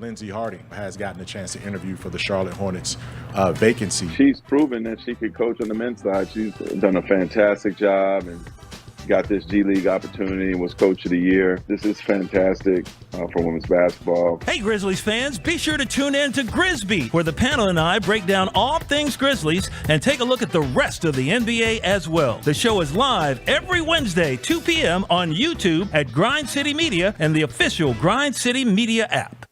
Lindsey Harding has gotten a chance to interview for the Charlotte Hornets vacancy. She's proven that she could coach on the men's side. She's done a fantastic job and got this G League opportunity and was Coach of the Year. This is fantastic for women's basketball. Hey, Grizzlies fans, be sure to tune in to Grizbeat, where the panel and I break down all things Grizzlies and take a look at the rest of the NBA as well. The show is live every Wednesday, 2 p.m. on YouTube at Grind City Media and the official Grind City Media app.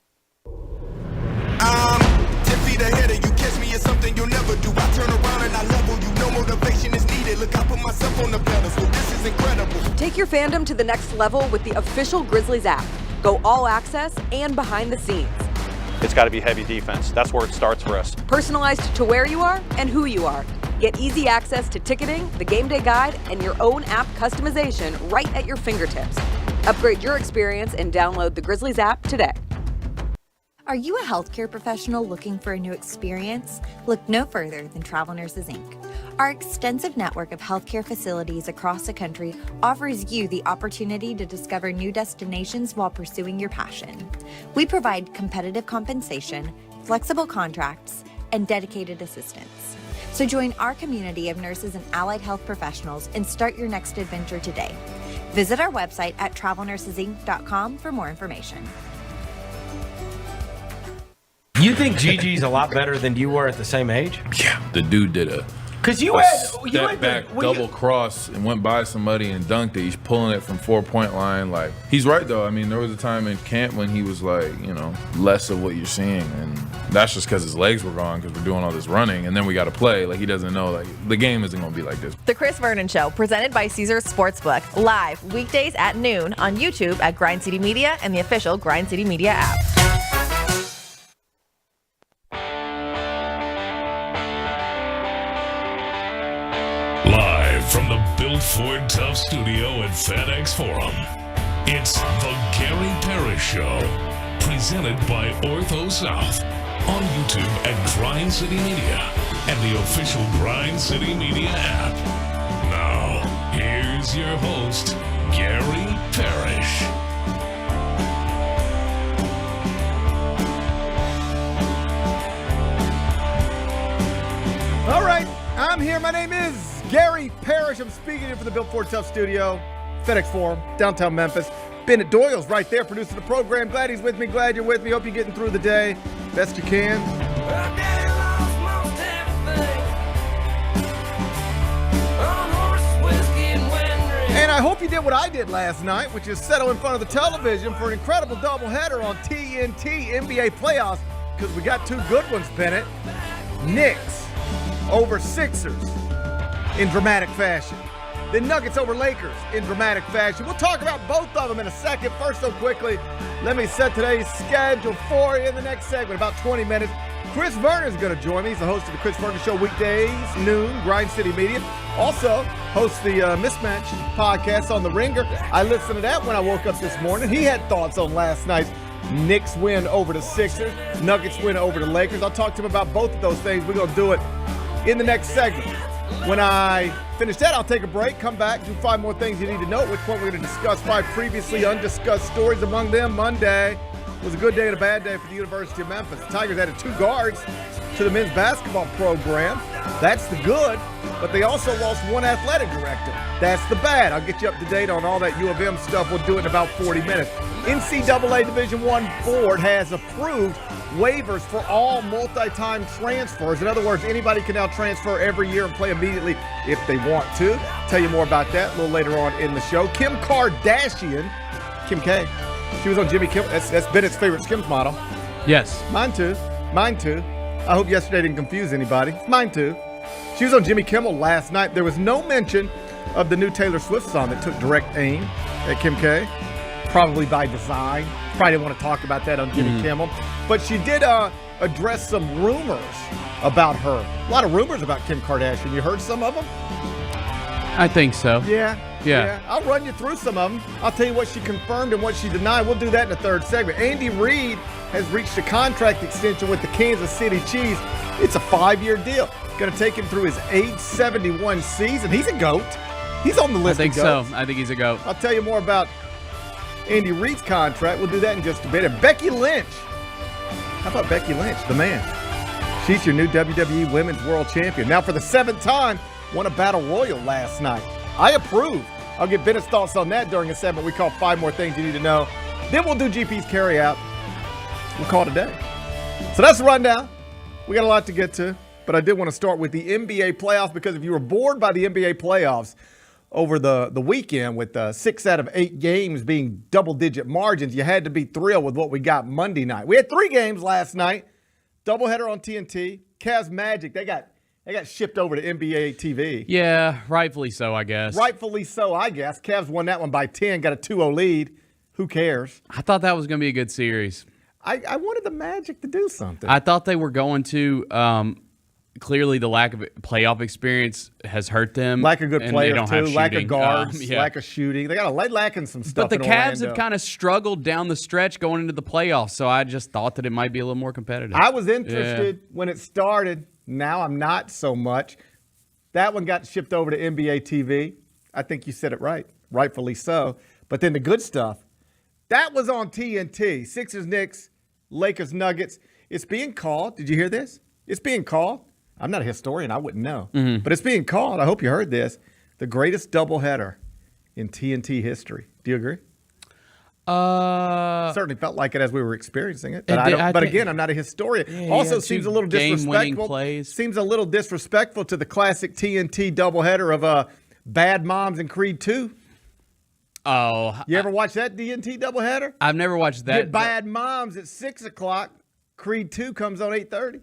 10 feet ahead of you, catch me as something you'll never do. I turn around and I level you, no motivation is needed. Look, I put myself on the pedestal, this is incredible. Take your fandom to the next level with the official Grizzlies app. Go all access and behind the scenes. It's got to be heavy defense. That's where it starts for us. Personalized to where you are and who you are. Get easy access to ticketing, the game day guide, and your own app customization right at your fingertips. Upgrade your experience and download the Grizzlies app today. Are you a healthcare professional looking for a new experience? Look no further than Travel Nurses, Inc. Our extensive network of healthcare facilities across the country offers you the opportunity to discover new destinations while pursuing your passion. We provide competitive compensation, flexible contracts, and dedicated assistance. So join our community of nurses and allied health professionals and start your next adventure today. Visit our website at travelnursesinc.com for more information. You think Gigi's a lot better than you were at the same age? Yeah, the dude did a step back double cross and went by somebody and dunked it. He's pulling it from 4-point line. Like, he's right though. I mean, there was a time in camp when he was like, less of what you're seeing, and that's just because his legs were gone because we're doing all this running, and then we got to play. Like, he doesn't know, like, the game isn't going to be like this. The Chris Vernon Show, presented by Caesars Sportsbook, live weekdays at noon on YouTube at Grind City Media and the official Grind City Media app. Live from the Built Ford Tough studio at FedEx Forum, it's the Gary Parrish Show, presented by Ortho South, on YouTube at Grind City Media and the official Grind City Media app. Now, here's your host, Gary Parrish. All right, I'm here. My name is Gary Parrish. I'm speaking in from the Built Ford Tough studio, FedEx Forum, downtown Memphis. Bennett Doyle's right there producing the program. Glad he's with me. Glad you're with me. Hope you're getting through the day best you can. And I hope you did what I did last night, which is settle in front of the television for an incredible doubleheader on TNT NBA playoffs, because we got two good ones, Bennett. Knicks over Sixers in dramatic fashion. The Nuggets over Lakers in dramatic fashion. We'll talk about both of them in a second. First, so quickly, let me set today's schedule for you in the next segment, about 20 minutes. Chris Vernon is going to join me. He's the host of the Chris Vernon Show weekdays, noon, Grind City Media. Also hosts the Mismatch podcast on The Ringer. I listened to that when I woke up this morning. He had thoughts on last night's Knicks win over the Sixers, Nuggets win over the Lakers. I'll talk to him about both of those things. We're going to do it in the next segment. When I finish that, I'll take a break, come back, do 5 more things you need to know, at which point we're going to discuss 5 previously undiscussed stories. Among them, Monday was a good day and a bad day for the University of Memphis. The Tigers added 2 guards to the men's basketball program. That's the good, but they also lost 1 athletic director. That's the bad. I'll get you up to date on all that U of M stuff. We'll do it in about 40 minutes. NCAA Division I board has approved waivers for all multi-time transfers. In other words, anybody can now transfer every year and play immediately if they want to. Tell you more about that a little later on in the show. Kim Kardashian, Kim K, she was on Jimmy Kimmel. That's Bennett's favorite Skims model. Yes. Mine too. Mine too. I hope yesterday didn't confuse anybody. Mine too. She was on Jimmy Kimmel last night. There was no mention of the new Taylor Swift song that took direct aim at Kim K. Probably by design. Probably didn't want to talk about that on Jimmy Kimmel. But she did address some rumors about her. A lot of rumors about Kim Kardashian. You heard some of them? I think so. Yeah. I'll run you through some of them. I'll tell you what she confirmed and what she denied. We'll do that in the third segment. Andy Reid has reached a contract extension with the Kansas City Chiefs. It's a 5-year deal. Going to take him through his age 71 season. He's a GOAT. He's on the list of GOATs. I think he's a GOAT. I'll tell you more about Andy Reid's contract. We'll do that in just a bit. And Becky Lynch How about Becky Lynch, the man? She's your new WWE Women's World Champion. Now, for the 7th time, won a Battle Royal last night. I approve. I'll get Bennett's thoughts on that during a segment we call 5 More Things You Need to Know. Then we'll do GP's carry out. We'll call it a day. So that's the rundown. We got a lot to get to, but I did want to start with the NBA playoffs because if you were bored by the NBA playoffs over the weekend with 6 out of 8 games being double-digit margins, you had to be thrilled with what we got Monday night. We had 3 games last night. Doubleheader on TNT. Cavs Magic, they got shipped over to NBA TV. Yeah, rightfully so, I guess. Rightfully so, I guess. Cavs won that one by 10, got a 2-0 lead. Who cares? I thought that was going to be a good series. I wanted the Magic to do something. I thought they were going to. Clearly, the lack of playoff experience has hurt them. Lack of good players, too. Lack of guards, yeah. lack of shooting. They got lacking some stuff. But the Cavs have kind of struggled down the stretch going into the playoffs, so I just thought that it might be a little more competitive. I was interested when it started. Now I'm not so much. That one got shipped over to NBA TV. I think you said it right. Rightfully so. But then the good stuff, that was on TNT. Sixers, Knicks, Lakers, Nuggets. It's being called. Did you hear this? It's being called. I'm not a historian. I wouldn't know. Mm-hmm. But it's being called. I hope you heard this. The greatest doubleheader in TNT history. Do you agree? Certainly felt like it as we were experiencing it. But again, I'm not a historian. Yeah, also seems a little disrespectful. Plays. Seems a little disrespectful to the classic TNT doubleheader of Bad Moms and Creed 2. Oh. You ever watch that TNT doubleheader? I've never watched that. Bad Moms at 6 o'clock. Creed 2 comes on 8:30.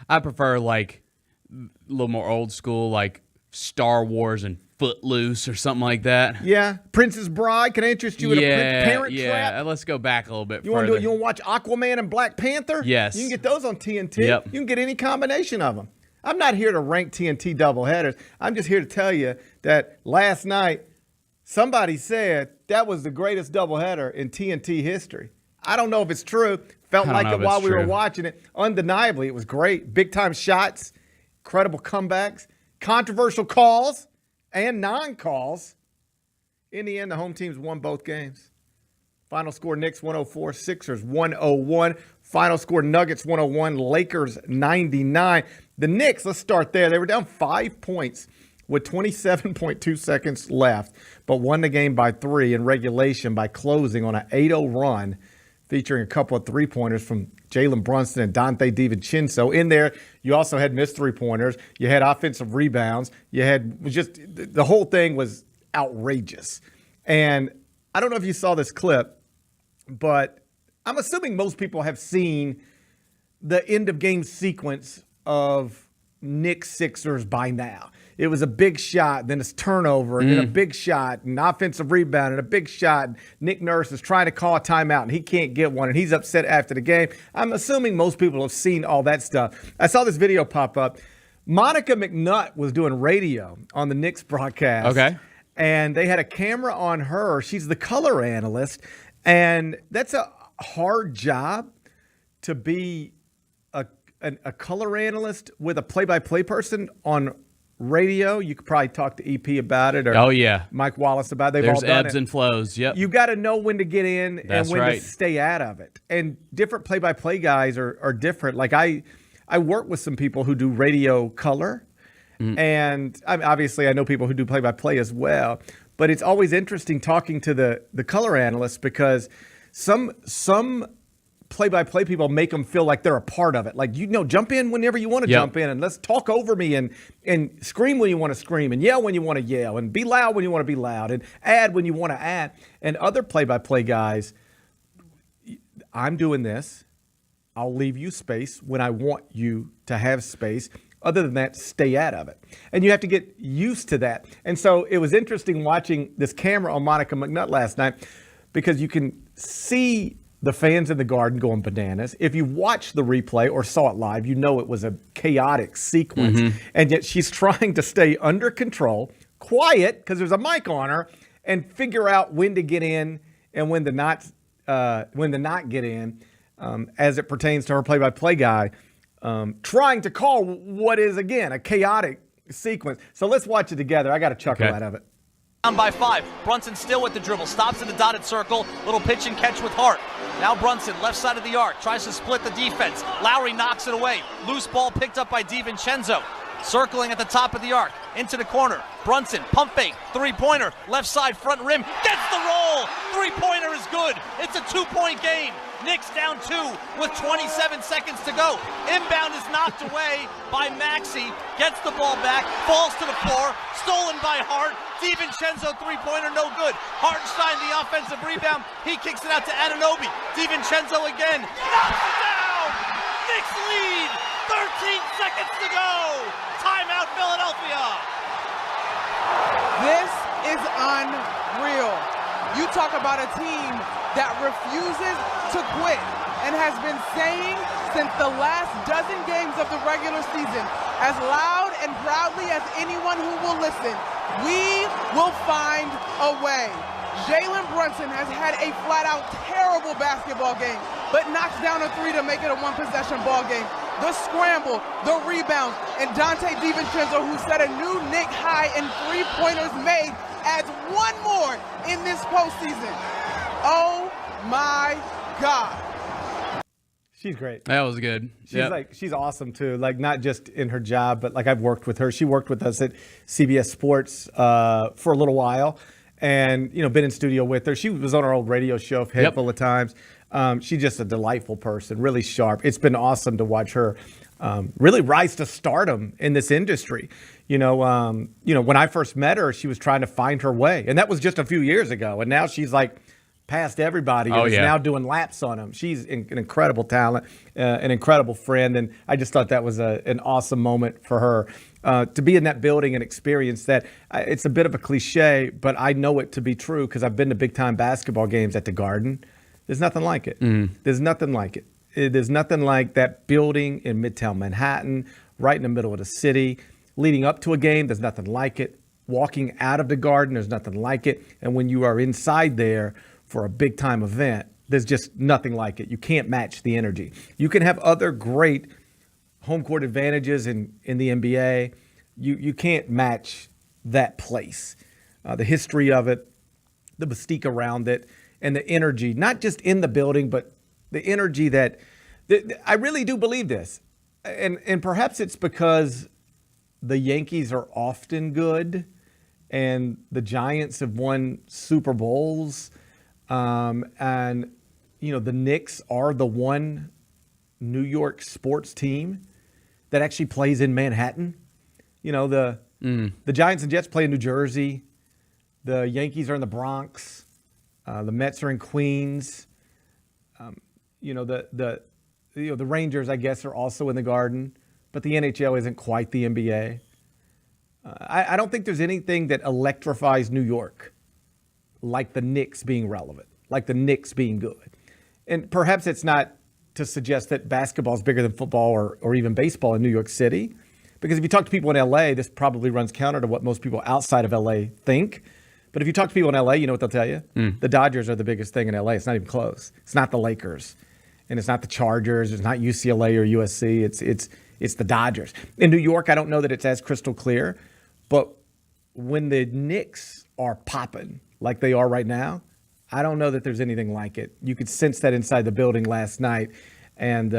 I prefer like a little more old school, like Star Wars and Footloose or something like that. Yeah, Princess Bride. Can I interest you in a Parent Trap? Yeah, let's go back a little bit You further. want to do it? You want to watch Aquaman and Black Panther? Yes. You can get those on TNT. Yep. You can get any combination of them. I'm not here to rank TNT doubleheaders. I'm just here to tell you that last night somebody said that was the greatest doubleheader in TNT history. I don't know if it's true. Felt like it while we were watching it. Undeniably, it was great. Big-time shots, incredible comebacks, controversial calls, and non-calls. In the end, the home teams won both games. Final score, Knicks 104, Sixers 101. Final score, Nuggets 101, Lakers 99. The Knicks, let's start there. They were down 5 points with 27.2 seconds left, but won the game by 3 in regulation by closing on an 8-0 run, featuring a couple of three-pointers from Jalen Brunson and Dante DiVincenzo. In there, you also had missed three-pointers. You had offensive rebounds. You had just the whole thing was outrageous. And I don't know if you saw this clip, but I'm assuming most people have seen the end-of-game sequence of Knicks Sixers by now. It was a big shot, then it's turnover, and then a big shot, and offensive rebound, and a big shot. Nick Nurse is trying to call a timeout, and he can't get one, and he's upset after the game. I'm assuming most people have seen all that stuff. I saw this video pop up. Monica McNutt was doing radio on the Knicks broadcast. Okay. And they had a camera on her. She's the color analyst, and that's a hard job to be a color analyst with a play-by-play person on radio. You could probably talk to EP about it or Mike Wallace about it. They've all done it. There's ebbs and flows, yep. You got to know when to get in and when to stay out of it. And different play-by-play guys are different. Like I work with some people who do radio color, and obviously I know people who do play-by-play as well. But it's always interesting talking to the color analysts because some play-by-play people make them feel like they're a part of it. Like, jump in whenever you want to jump in, and let's talk over me and scream when you want to scream and yell when you want to yell and be loud when you want to be loud and add when you want to add. And other play-by-play guys, I'm doing this. I'll leave you space when I want you to have space. Other than that, stay out of it. And you have to get used to that. And so it was interesting watching this camera on Monica McNutt last night because you can see the fans in the Garden going bananas. If you watched the replay or saw it live, you know it was a chaotic sequence. And yet she's trying to stay under control, quiet, because there's a mic on her, and figure out when to get in and when to not get in as it pertains to her play-by-play guy, trying to call what is, again, a chaotic sequence. So let's watch it together. I got a chuckle out of it. Down by 5. Brunson still with the dribble. Stops in the dotted circle. Little pitch and catch with Hart. Now Brunson, left side of the arc, tries to split the defense. Lowry knocks it away. Loose ball picked up by DiVincenzo. Circling at the top of the arc, into the corner. Brunson, pump fake, three-pointer, left side, front rim, gets the roll! Three-pointer is good. It's a 2-point game. Knicks down 2 with 27 seconds to go. Inbound is knocked away by Maxey. Gets the ball back, falls to the floor, stolen by Hart. DiVincenzo three-pointer, no good. Hartenstein, the offensive rebound. He kicks it out to Anunoby. DiVincenzo again, knocks it down! Knicks lead! 13 seconds to go! Timeout, Philadelphia! This is unreal. You talk about a team that refuses to quit and has been saying since the last dozen games of the regular season, as loud and proudly as anyone who will listen, we will find a way. Jalen Brunson has had a flat-out terrible basketball game, but knocks down a three to make it a one-possession ball game. The scramble, the rebound, and Dante DiVincenzo, who set a new Knick high in three-pointers made, adds one more in this postseason. Oh my God. She's great. That was good. She's awesome too. Like, not just in her job, but like, I've worked with her. She worked with us at CBS Sports for a little while, and been in studio with her. She was on our old radio show a handful of times. She's just a delightful person, really sharp. It's been awesome to watch her really rise to stardom in this industry. When I first met her, she was trying to find her way, and that was just a few years ago. And now she's like past everybody and is now doing laps on them. She's an incredible talent, an incredible friend, and I just thought that was an awesome moment for her to be in that building and experience that. It's a bit of a cliche, but I know it to be true because I've been to big-time basketball games at the Garden. There's nothing like it. There's nothing like it. There's nothing like that building in Midtown Manhattan, right in the middle of the city. Leading up to a game, there's nothing like it. Walking out of the Garden, there's nothing like it. And when you are inside there for a big-time event, there's just nothing like it. You can't match the energy. You can have other great home court advantages in the NBA. You can't match that place. The history of it, the mystique around it, and the energy, not just in the building, but the energy that I really do believe this. And perhaps it's because the Yankees are often good and the Giants have won Super Bowls. And, the Knicks are the one New York sports team that actually plays in Manhattan. The Giants and Jets play in New Jersey. The Yankees are in the Bronx. The Mets are in Queens. The Rangers, I guess, are also in the Garden, but the NHL isn't quite the NBA. I don't think there's anything that electrifies New York like the Knicks being relevant, like the Knicks being good. And perhaps it's not to suggest that basketball is bigger than football or even baseball in New York City, because if you talk to people in LA, this probably runs counter to what most people outside of LA think. But if you talk to people in LA, you know what they'll tell you? The Dodgers are the biggest thing in LA. It's not even close. It's not the Lakers, and it's not the Chargers. It's not UCLA or USC. It's the Dodgers. In New York, I don't know that it's as crystal clear, but when the Knicks are popping like they are right now, I don't know that there's anything like it. You could sense that inside the building last night, and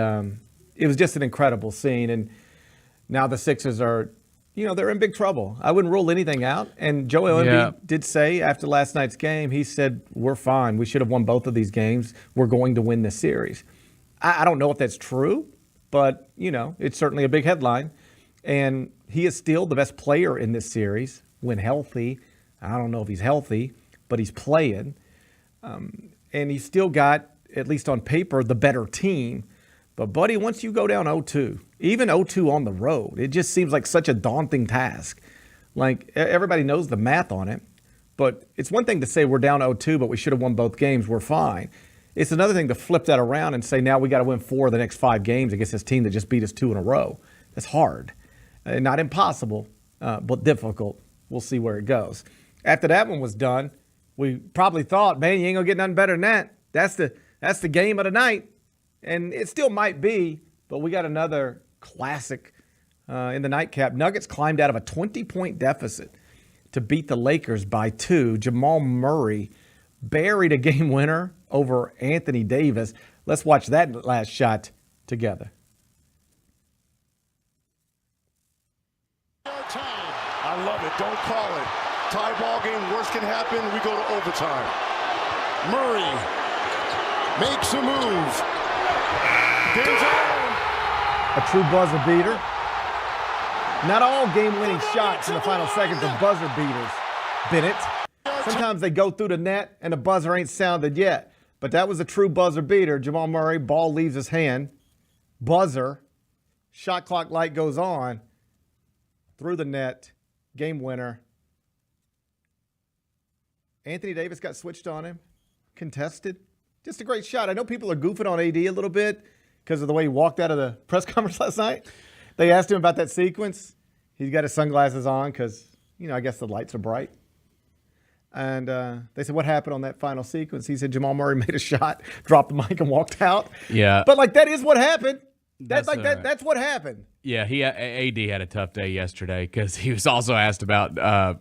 it was just an incredible scene. And now the Sixers are, they're in big trouble. I wouldn't rule anything out. And Joel Embiid did say after last night's game, he said, we're fine. We should have won both of these games. We're going to win this series. I don't know if that's true, but, it's certainly a big headline. And he is still the best player in this series when healthy. I don't know if he's healthy, but he's playing. And he's still got, at least on paper, the better team. But, buddy, once you go down 0-2, even 0-2 on the road, it just seems like such a daunting task. Like, everybody knows the math on it. But it's one thing to say we're down 0-2, but we should have won both games. We're fine. It's another thing to flip that around and say now we got to win 4 of the next 5 games against this team that just beat us 2 in a row. That's hard. Not impossible, but difficult. We'll see where it goes. After that one was done, we probably thought, man, you ain't going to get nothing better than that. That's the game of the night. And it still might be, but we got another classic in the nightcap. Nuggets climbed out of a 20-point deficit to beat the Lakers by 2. Jamal Murray buried a game winner over Anthony Davis. Let's watch that last shot together. I love it. Don't call it. Tie ball game. Worst can happen. We go to overtime. Murray makes a move. A true buzzer beater. Not all game-winning shots in the final seconds are buzzer beaters, Bennett. Sometimes they go through the net and the buzzer ain't sounded yet. But that was a true buzzer beater. Jamal Murray, ball leaves his hand. Buzzer. Shot clock light goes on. Through the net. Game winner. Anthony Davis got switched on him. Contested. Just a great shot. I know people are goofing on AD a little bit because of the way he walked out of the press conference last night. They asked him about that sequence. He's got his sunglasses on because, I guess the lights are bright. And they said, what happened on that final sequence? He said, Jamal Murray made a shot, dropped the mic, and walked out. Yeah. But, that is what happened. That's what happened. Yeah, AD had a tough day yesterday because he was also asked about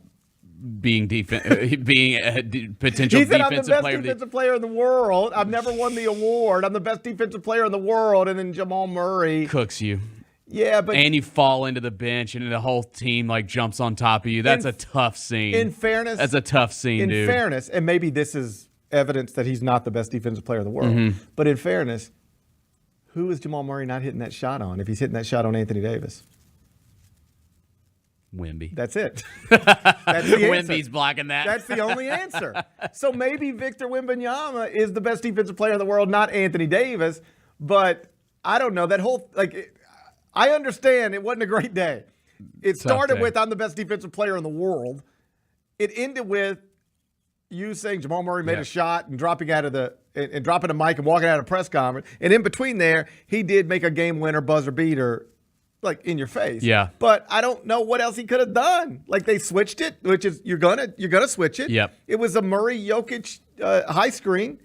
being a potential he said, defensive I'm the best player. defensive player in the world. I've never won the award. I'm the best defensive player in the world. And then Jamal Murray Cooks you. Yeah, but and you fall into the bench, and the whole team jumps on top of you. That's a tough scene. In fairness, that's a tough scene, dude. In fairness, and maybe this is evidence that he's not the best defensive player in the world. Mm-hmm. But in fairness, who is Jamal Murray not hitting that shot on? If he's hitting that shot on Anthony Davis, Wemby. That's it. That's the answer. Wemby's blocking that. That's the only answer. So maybe Victor Wembanyama is the best defensive player in the world, not Anthony Davis. But I don't know that whole I understand it wasn't a great day. It started with I'm the best defensive player in the world. It ended with you saying Jamal Murray made a shot and dropping out of and dropping a mic and walking out of a press conference. And in between there, he did make a game winner buzzer beater in your face. Yeah. But I don't know what else he could have done. They switched it, which is you're gonna switch it. Yep. It was a Murray Jokic high screen.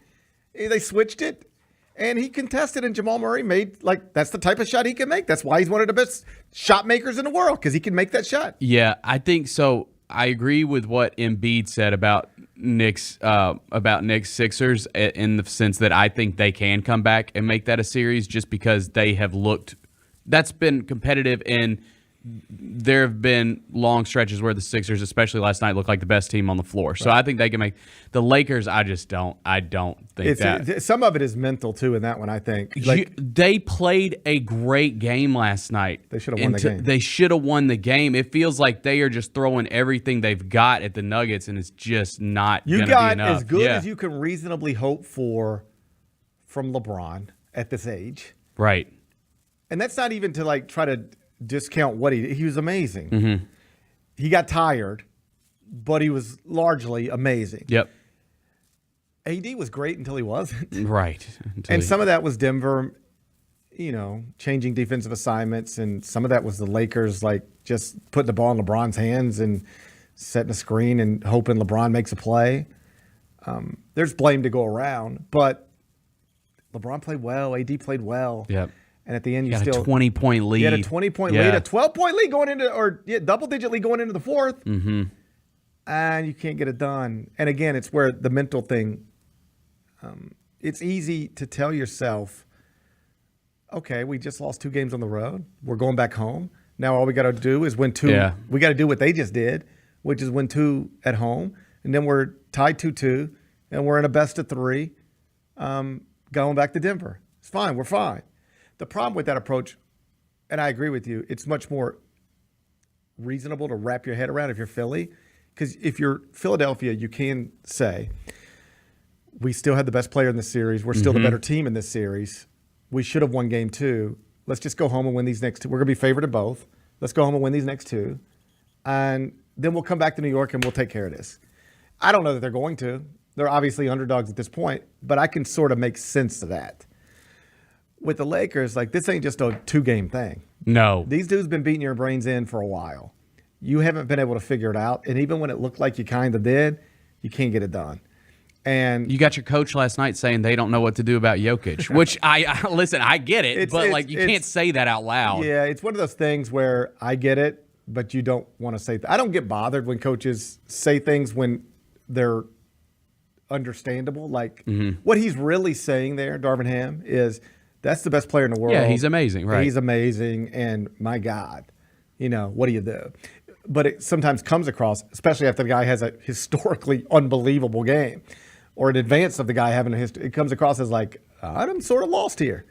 They switched it. And he contested, and Jamal Murray made, that's the type of shot he can make. That's why he's one of the best shot makers in the world, because he can make that shot. Yeah, I think so. I agree with what Embiid said about Knicks Sixers in the sense that I think they can come back and make that a series just because they have looked – that's been competitive, and there have been long stretches where the Sixers, especially last night, look like the best team on the floor. So I think they can make the Lakers. I don't think that. Some of it is mental too in that one. I think they played a great game last night. They should have won the game. They should have won the game. It feels like they are just throwing everything they've got at the Nuggets, and it's just not. You got got be enough. as good as you can reasonably hope for from LeBron at this age, right? And that's not even to try to discount what he was amazing. Mm-hmm. He got tired, but he was largely amazing. Yep. AD was great until he wasn't. Right. And some of that was Denver, changing defensive assignments, and some of that was the Lakers just putting the ball in LeBron's hands and setting a screen and hoping LeBron makes a play. There's blame to go around, but LeBron played well. AD played well. Yep. And at the end, you had still a 20-point lead. You had a 20-point lead, a 12-point lead going into, double-digit lead going into the fourth. Mm-hmm. And you can't get it done. And again, it's where the mental thing. It's easy to tell yourself, okay, we just lost 2 games on the road. We're going back home. Now all we got to do is win 2. Yeah. We got to do what they just did, which is win 2 at home. And then we're tied 2-2, and we're in a best of 3 going back to Denver. It's fine. We're fine. The problem with that approach, and I agree with you, it's much more reasonable to wrap your head around if you're Philly. Because if you're Philadelphia, you can say, we still had the best player in this series. We're still the better team in this series. We should have won game 2. Let's just go home and win these next 2. We're going to be favored in both. Let's go home and win these next 2. And then we'll come back to New York and we'll take care of this. I don't know that they're going to. They're obviously underdogs at this point, but I can sort of make sense of that. With the Lakers, this ain't just a 2-game thing. No. These dudes been beating your brains in for a while. You haven't been able to figure it out. And even when it looked like you kind of did, you can't get it done. And you got your coach last night saying they don't know what to do about Jokic, which I listen, I get it, but you can't say that out loud. Yeah, it's one of those things where I get it, but you don't want to say I don't get bothered when coaches say things when they're understandable. Like what he's really saying there, Darvin Ham, is that's the best player in the world. Yeah, he's amazing, right? He's amazing, and my God, what do you do? But it sometimes comes across, especially after the guy has a historically unbelievable game, or in advance of the guy having a history, it comes across as like, I'm sort of lost here.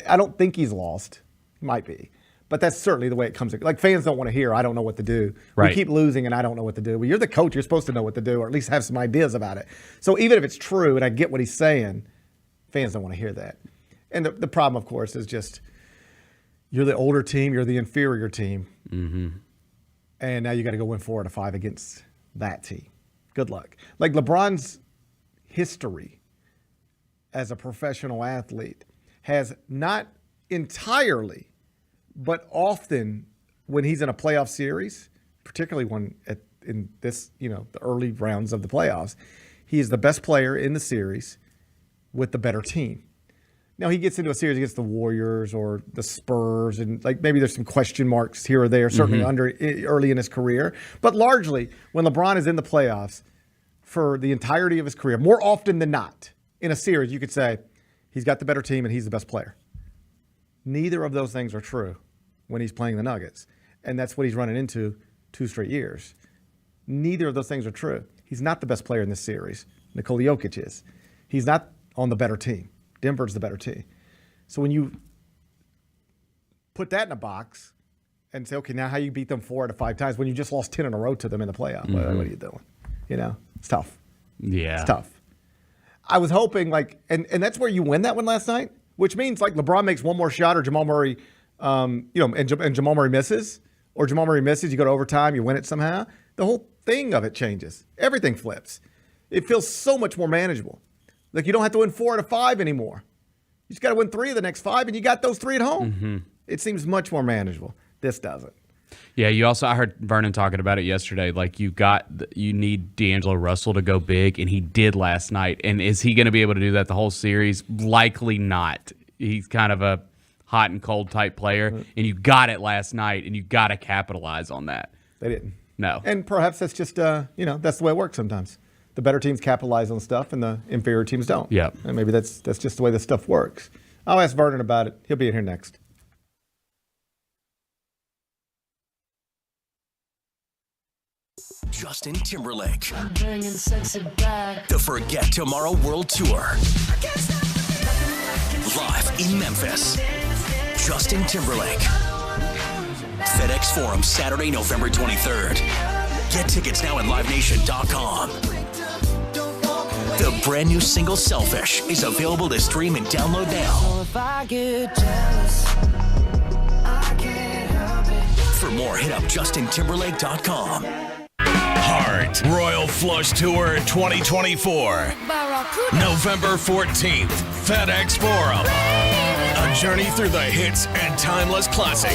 I don't think he's lost. He might be. But that's certainly the way it comes. Like, fans don't want to hear, I don't know what to do. Right. We keep losing and I don't know what to do. Well, you're the coach. You're supposed to know what to do, or at least have some ideas about it. So even if it's true and I get what he's saying, fans don't want to hear that. And the problem, of course, is just you're the older team. You're the inferior team. And now you got to go win 4 out of 5 against that team. Good luck. Like, LeBron's history as a professional athlete has not entirely, but often when he's in a playoff series, particularly in this, the early rounds of the playoffs, he is the best player in the series with the better team. Now, he gets into a series against the Warriors or the Spurs, and like maybe there's some question marks here or there, certainly early in his career. But largely, when LeBron is in the playoffs for the entirety of his career, more often than not, in a series, you could say he's got the better team and he's the best player. Neither of those things are true when he's playing the Nuggets. And that's what he's running into 2 straight years. Neither of those things are true. He's not the best player in this series. Nikola Jokic is. He's not on the better team. Denver's the better team. So when you put that in a box and say, okay, now how you beat them 4 out of 5 times when you just lost 10 in a row to them in the playoff? What are you doing? It's tough. Yeah. It's tough. I was hoping, and that's where you win that one last night, which means like LeBron makes one more shot or Jamal Murray, and Jamal Murray misses, or Jamal Murray misses, you go to overtime, you win it somehow. The whole thing of it changes. Everything flips. It feels so much more manageable. Like, you don't have to win 4 out of 5 anymore. You just got to win 3 of the next 5, and you got those 3 at home. It seems much more manageable. This doesn't. Yeah, I heard Vernon talking about it yesterday. Like, you need D'Angelo Russell to go big, and he did last night. And is he going to be able to do that the whole series? Likely not. He's kind of a hot and cold type player, and you got it last night, and you got to capitalize on that. They didn't. No. And perhaps that's just, that's the way it works sometimes. The better teams capitalize on stuff, and the inferior teams don't. Yeah. And maybe that's just the way this stuff works. I'll ask Vernon about it. He'll be in here next. Justin Timberlake. The Forget Tomorrow World Tour. Live in Memphis. Justin Timberlake. FedEx Forum, Saturday, November 23rd. Get tickets now at livenation.com. The brand new single Selfish is available to stream and download now. For more, hit up justintimberlake.com. Heart Royal Flush Tour 2024. November 14th, FedEx Forum. A journey through the hits and timeless classics.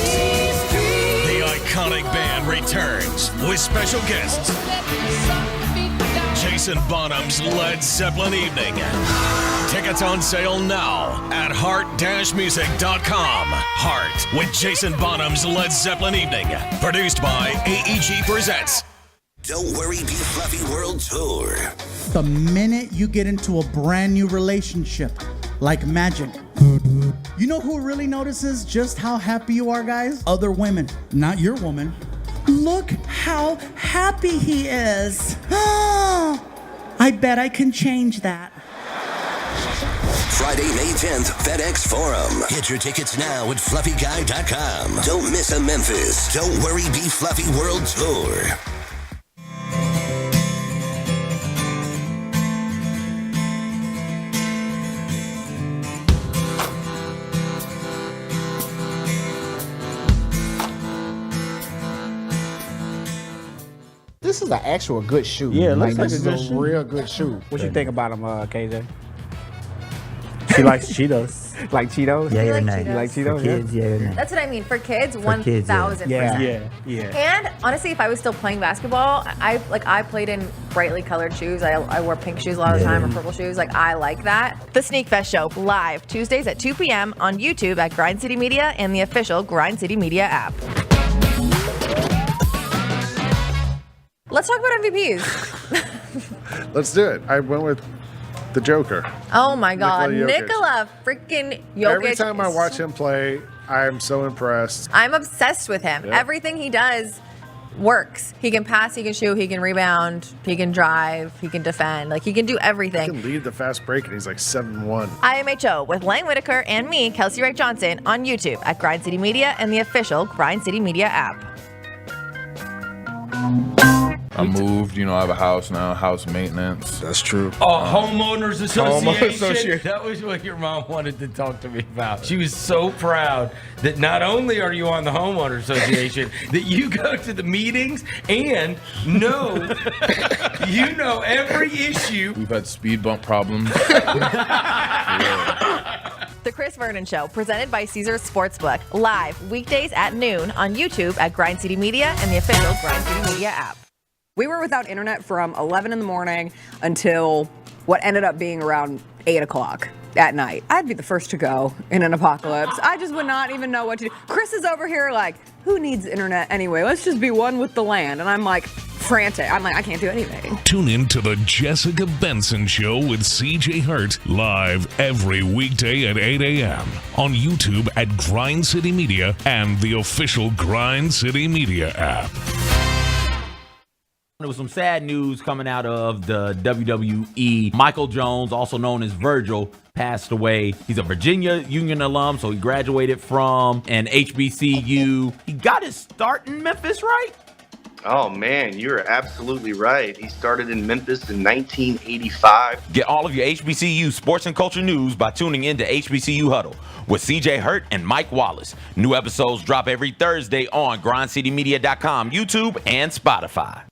The iconic band returns with special guests. Jason Bonham's Led Zeppelin Evening. Tickets on sale now at heart-music.com. Heart with Jason Bonham's Led Zeppelin Evening. Produced by AEG Presents. Don't Worry, Be Fluffy World Tour. The minute you get into a brand new relationship, like magic, you know who really notices just how happy you are, guys? Other women, not your woman. Look how happy he is. I bet I can change that. Friday, May 10th, FedEx Forum. Get your tickets now at fluffyguy.com. Don't miss a Memphis Don't Worry, Be Fluffy World Tour. This is an actual good shoe. Yeah, looks like this a good is a shoe. real good shoe. What you think about him, KJ? She likes Cheetos. Like Cheetos? Yeah, or nay? You like Cheetos? For kids, yeah or nay? That's what I mean. For kids, For kids, 1,000%. Yeah. And honestly, if I was still playing basketball, I played in brightly colored shoes. I wore pink shoes a lot of the time, or purple shoes. Like, I like that. The Sneak Fest Show, live Tuesdays at 2 p.m. on YouTube at Grind City Media and the official Grind City Media app. Let's talk about MVPs. Let's do it. I went with the Joker. Oh my God, Nikola Jokic. Nikola freaking Jokic. Every time I watch him play, I am so impressed. I'm obsessed with him. Yeah. Everything he does works. He can pass, he can shoot, he can rebound, he can drive, he can defend. Like, he can do He everything. can lead the fast break, and he's like 7'1". IMHO with Lang Whitaker and me, Kelsey Wright Johnson, on YouTube at Grind City Media and the official Grind City Media app. I moved, I have a house now, house maintenance. That's true. Homeowners Association. Association. That was what your mom wanted to talk to me about. She was so proud that not only are you on the Homeowner Association, that you go to the meetings and know every issue. We've had speed bump problems. The Chris Vernon Show, presented by Caesars Sportsbook, live weekdays at noon on YouTube at Grind City Media and the official Grind City Media app. We were without internet from 11 in the morning until what ended up being around 8 o'clock at night. I'd be the first to go in an apocalypse. I just would not even know what to do. Chris is over here like, who needs internet anyway? Let's just be one with the land. And I'm like frantic. I'm like, I can't do anything. Tune in to the Jessica Benson Show with CJ Hurt, live every weekday at 8 a.m. on YouTube at Grind City Media and the official Grind City Media app. There was some sad news coming out of the WWE. Michael Jones, also known as Virgil, passed away. He's a Virginia Union alum, so he graduated from an HBCU. He got his start in Memphis, right? Oh, man, you're absolutely right. He started in Memphis in 1985. Get all of your HBCU sports and culture news by tuning in to HBCU Huddle with CJ Hurt and Mike Wallace. New episodes drop every Thursday on grindcitymedia.com, YouTube, and Spotify.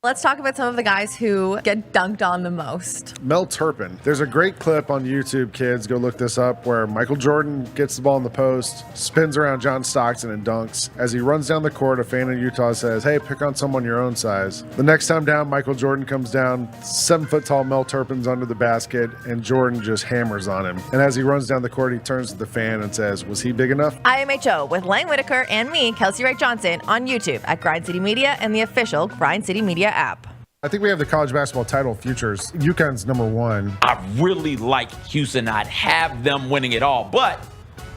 Let's talk about some of the guys who get dunked on the most. Mel Turpin. There's a great clip on YouTube, kids. Go look this up, where Michael Jordan gets the ball in the post, spins around John Stockton and dunks. As he runs down the court, a fan in Utah says, hey, pick on someone your own size. The next time down, Michael Jordan comes down, 7-foot-tall Mel Turpin's under the basket, and Jordan just hammers on him. And as he runs down the court, he turns to the fan and says, was he big enough? IMHO with Lang Whitaker and me, Kelsey Wright Johnson, on YouTube at Grind City Media and the official Grind City Media app. I think we have the college basketball title futures. UConn's number one. I really like Houston. I'd have them winning it all, but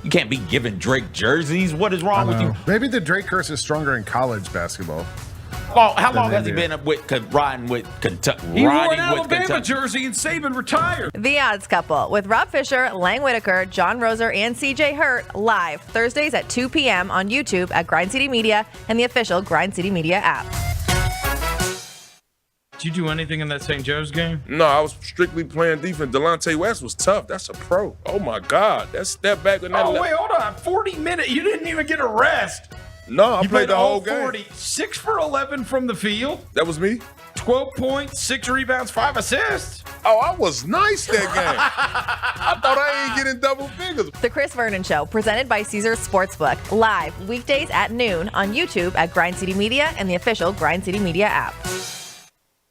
you can't be giving Drake jerseys. What is wrong with you? Maybe the Drake curse is stronger in college basketball. Well, how long has he been riding with Kentucky? He wore an Alabama jersey and Saban retired. The Odds Couple with Rob Fisher, Lang Whitaker, John Roser, and CJ Hurt, live Thursdays at 2 p.m. on YouTube at Grind City Media and the official Grind City Media app. Did you do anything in that St. Joe's game? No, I was strictly playing defense. Delonte West was tough. That's a pro. Oh, my God. That step back in that. Oh, wait, hold on. 40 minutes. You didn't even get a rest. No, I You played the whole 40, game. 6 for 11 from the field. That was me. 12 points, 6 rebounds, 5 assists. Oh, I was nice that game. I thought I ain't getting double figures. The Chris Vernon Show, presented by Caesars Sportsbook, live weekdays at noon on YouTube at Grind City Media and the official Grind City Media app.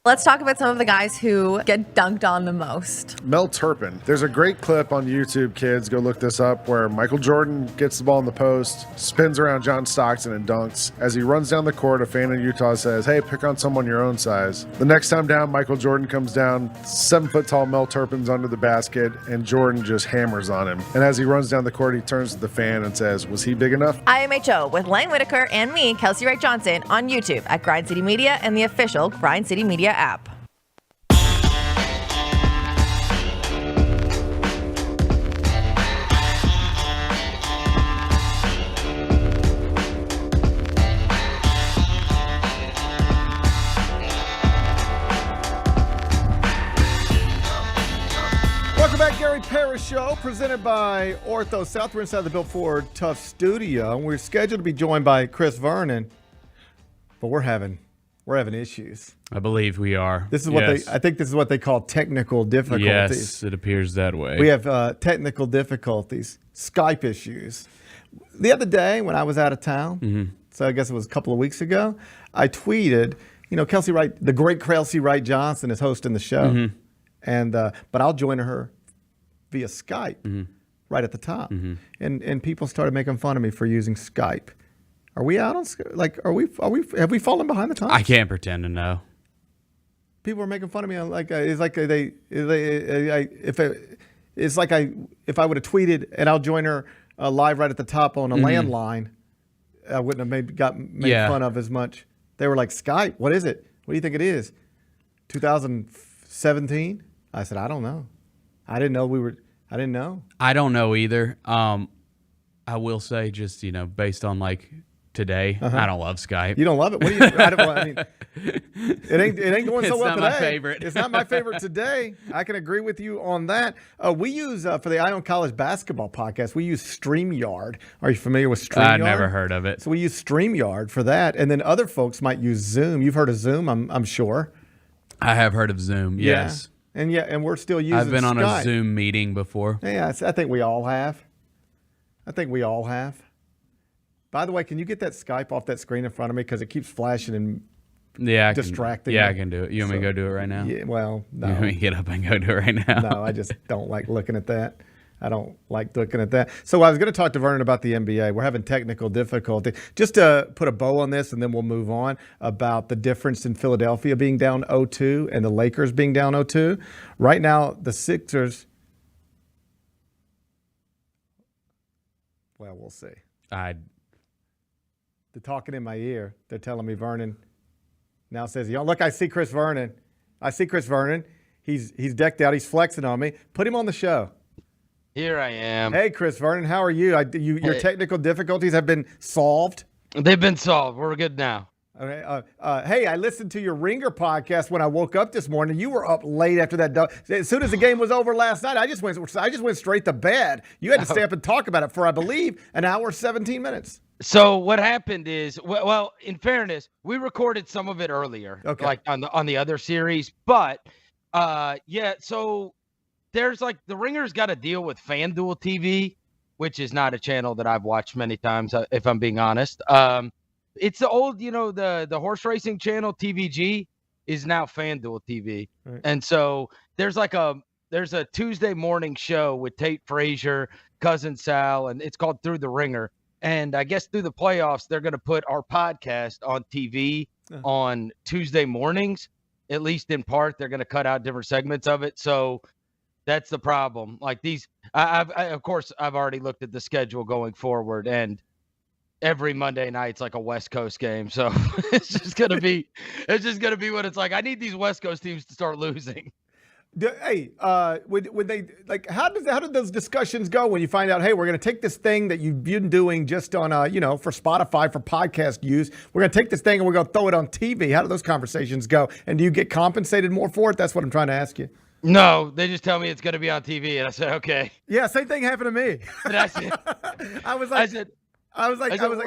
Let's talk about some of the guys who get dunked on the most. Mel Turpin. There's a great clip on YouTube, kids. Go look this up, where Michael Jordan gets the ball in the post, spins around John Stockton and dunks. As he runs down the court, a fan in Utah says, hey, pick on someone your own size. The next time down, Michael Jordan comes down, 7-foot-tall Mel Turpin's under the basket, and Jordan just hammers on him. And as he runs down the court, he turns to the fan and says, was he big enough? IMHO with Lang Whitaker and me, Kelsey Wright Johnson, on YouTube at Grind City Media and the official Grind City Media app. Welcome back, Gary Parrish Show, presented by Ortho South. We're inside the Built Ford Tough studio. We're scheduled to be joined by Chris Vernon, but we're having issues. I believe we are. This is what I think this is what they call technical difficulties. Yes, it appears that way. We have technical difficulties, Skype issues. The other day when I was out of town, so I guess it was a couple of weeks ago, I tweeted, Kelsey Wright, the great Kelsey Wright Johnson is hosting the show. And but I'll join her via Skype right at the top. And people started making fun of me for using Skype. Are we out on Skype? Like, have we fallen behind the times? I can't pretend to know. People are making fun of me. It's like if I would have tweeted and I'll join her live right at the top on a landline, I wouldn't have made fun of as much. They were like, Skype, what is it? What do you think it is? 2017? I said, I don't know. I didn't know. I don't know either. I will say, just based on today, I don't love Skype. You don't love it? What do you? It ain't going so well today. It's not my favorite. It's not my favorite today. I can agree with you on that. We use for the Eye on College basketball podcast. We use StreamYard. Are you familiar with StreamYard? I've never heard of it. So we use StreamYard for that, and then other folks might use Zoom. You've heard of Zoom, I'm sure. I have heard of Zoom. Yes. Yeah. And we're still using. I've been on Skype. a Zoom meeting before. Yeah, I think we all have. By the way, can you get that Skype off that screen in front of me because it keeps flashing and distracting me? I can do it. You want me to go do it right now? Yeah, well, no. You want me to get up and go do it right now? No, I just don't like looking at that. I don't like looking at that. So I was going to talk to Vernon about the NBA. We're having technical difficulty. Just to put a bow on this, and then we'll move on, about the difference in Philadelphia being down 0-2 and the Lakers being down 0-2. Right now, the Sixers, well, we'll see. They're talking in my ear. They're telling me Vernon now says, look, I see Chris Vernon. He's decked out. He's flexing on me. Put him on the show. Here I am. Hey, Chris Vernon, how are you? Your technical difficulties have been solved? They've been solved. We're good now. Okay. Hey, I listened to your Ringer podcast when I woke up this morning. You were up late after that. As soon as the game was over last night, I just went straight to bed. You had to stay up and talk about it for, I believe, an hour, 17 minutes. So what happened is, well, in fairness, we recorded some of it earlier, like on the other series. But, so there's the Ringer's got to deal with FanDuel TV, which is not a channel that I've watched many times, if I'm being honest. It's the old, the horse racing channel, TVG, is now FanDuel TV. Right. And so there's a Tuesday morning show with Tate Frazier, Cousin Sal, and it's called Through the Ringer. And I guess through the playoffs, they're going to put our podcast on TV on Tuesday mornings, at least in part. They're going to cut out different segments of it. So that's the problem. Of course, I've already looked at the schedule going forward, and every Monday night's like a West Coast game. So it's just going to be what it's like. I need these West Coast teams to start losing. Hey, would they how did those discussions go when you find out, hey, we're going to take this thing that you've been doing just on for Spotify for podcast use, we're going to take this thing and we're going to throw it on TV. How do those conversations go? And do you get compensated more for it? That's what I'm trying to ask you. No, they just tell me it's going to be on TV, and I said, okay. Yeah, same thing happened to me. That's it. I was like,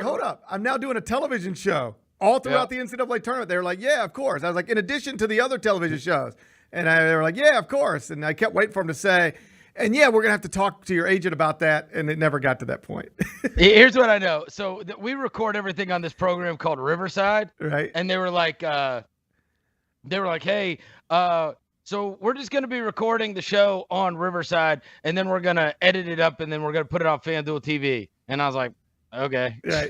hold up. I'm now doing a television show all throughout the NCAA tournament. They were like, yeah, of course. I was like, in addition to the other television shows. And they were like, yeah, of course. And I kept waiting for him to say, and yeah, we're going to have to talk to your agent about that. And it never got to that point. Here's what I know. So we record everything on this program called Riverside. Right. And they were like, hey, so we're just going to be recording the show on Riverside, and then we're going to edit it up, and then we're going to put it on FanDuel TV. And I was like, okay. Right.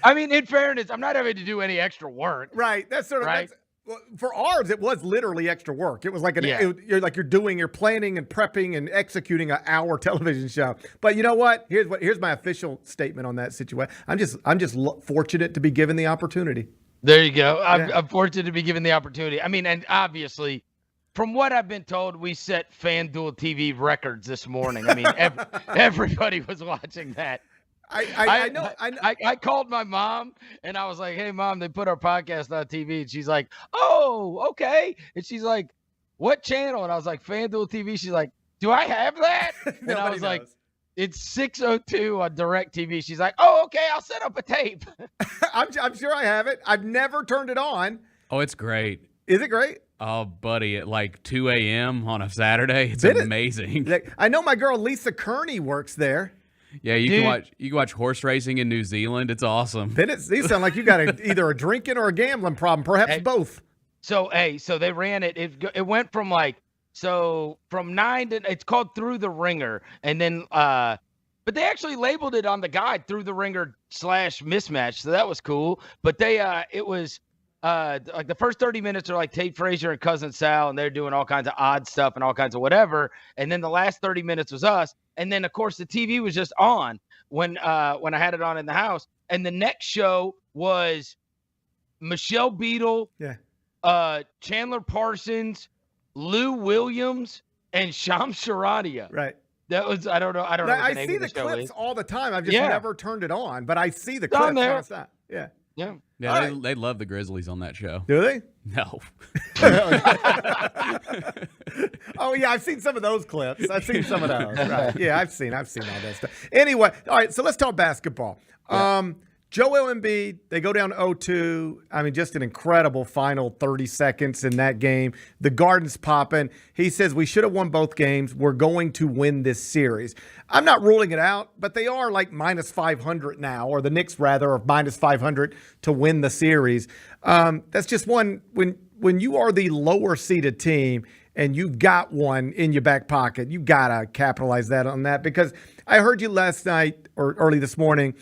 I mean, in fairness, I'm not having to do any extra work. Right. That's sort of right. Well, for ours, it was literally extra work. It was like you're planning and prepping and executing an hour television show. But you know what? Here's my official statement on that situation. I'm just fortunate to be given the opportunity. There you go. I'm fortunate to be given the opportunity. I mean, and obviously, from what I've been told, we set FanDuel TV records this morning. I mean, everybody was watching that. I know. I called my mom and I was like, hey, Mom, they put our podcast on TV. And she's like, oh, okay. And she's like, what channel? And I was like, FanDuel TV. She's like, do I have that? And I was like, it's 602 on DirecTV. She's like, oh, okay, I'll set up a tape. I'm sure I have it. I've never turned it on. Oh, it's great. Is it great? Oh, buddy, at 2 a.m. on a Saturday, it's amazing. I know my girl Lisa Kearney works there. Yeah, you can watch horse racing in New Zealand. It's awesome. These sound like you got either a drinking or a gambling problem, perhaps both. So they ran it. It went from from 9 to, it's called Through the Ringer, and then but they actually labeled it on the guide Through the Ringer /mismatch, so that was cool. But it was like the first 30 minutes are like Tate Frazier and Cousin Sal, and they're doing all kinds of odd stuff and all kinds of whatever. And then the last 30 minutes was us. And then, of course, the TV was just on when I had it on in the house. And the next show was Michelle Beadle, Chandler Parsons, Lou Williams, and Shams Charania. Right. That was, I don't know. I see the clips all the time. I've just never turned it on, but I see the It's on clips. there. Yeah. Yeah. Yeah, they love the Grizzlies on that show. Do they? No. Oh, yeah, I've seen some of those clips. I've seen some of those. Right. Yeah, I've seen all that stuff. Anyway, all right, so let's talk basketball. Yeah. Joel Embiid, they go down 0-2. I mean, just an incredible final 30 seconds in that game. The Garden's popping. He says, we should have won both games. We're going to win this series. I'm not ruling it out, but they are like minus 500 now, or the Knicks, rather, are minus 500 to win the series. That's just one. When you are the lower-seeded team and you've got one in your back pocket, you got to capitalize on that, because I heard you last night or early this morning,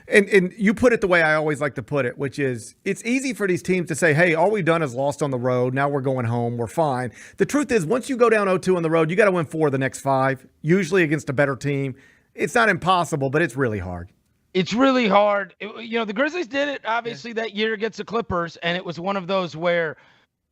and you put it the way I always like to put it, which is it's easy for these teams to say, hey, all we've done is lost on the road. Now we're going home. We're fine. The truth is, once you go down 0-2 on the road, you got to win 4 of the next 5, usually against a better team. It's not impossible, but it's really hard. It's really hard. The Grizzlies did it, obviously, that year against the Clippers, and it was one of those where,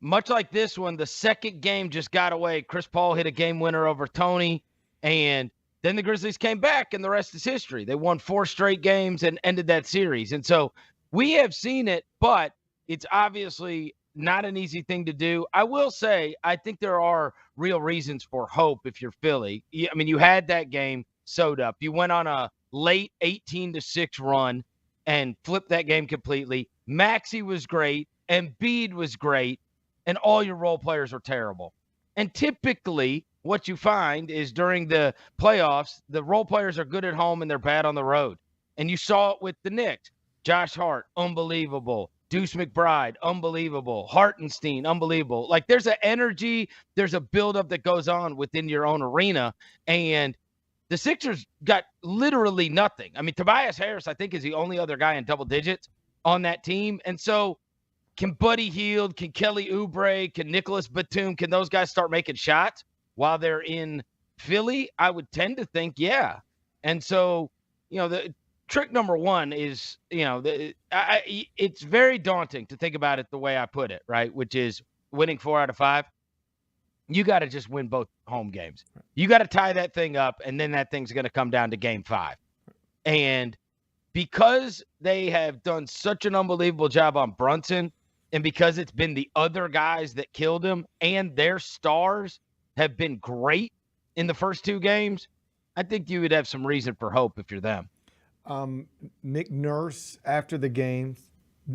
much like this one, the second game just got away. Chris Paul hit a game winner over Tony, and then the Grizzlies came back, and the rest is history. They won 4 straight games and ended that series. And so we have seen it, but it's obviously not an easy thing to do. I will say, I think there are real reasons for hope if you're Philly. I mean, you had that game sewed up. You went on a late 18-6 run and flipped that game completely. Maxey was great. Embiid was great. And all your role players were terrible. And typically, what you find is during the playoffs, the role players are good at home and they're bad on the road. And you saw it with the Knicks. Josh Hart, unbelievable. Deuce McBride, unbelievable. Hartenstein, unbelievable. Like, there's an energy, there's a buildup that goes on within your own arena. And the Sixers got literally nothing. I mean, Tobias Harris, I think, is the only other guy in double digits on that team. And so can Buddy Hield, can Kelly Oubre, can Nicholas Batum, can those guys start making shots while they're in Philly? I would tend to think, yeah. And so, the trick number one is, it's very daunting to think about it the way I put it, right? Which is winning 4 out of 5. You got to just win both home games. You got to tie that thing up, and then that thing's going to come down to game 5. And because they have done such an unbelievable job on Brunson, and because it's been the other guys that killed him, and their stars have been great in the first 2 games, I think you would have some reason for hope if you're them. Nick Nurse, after the game,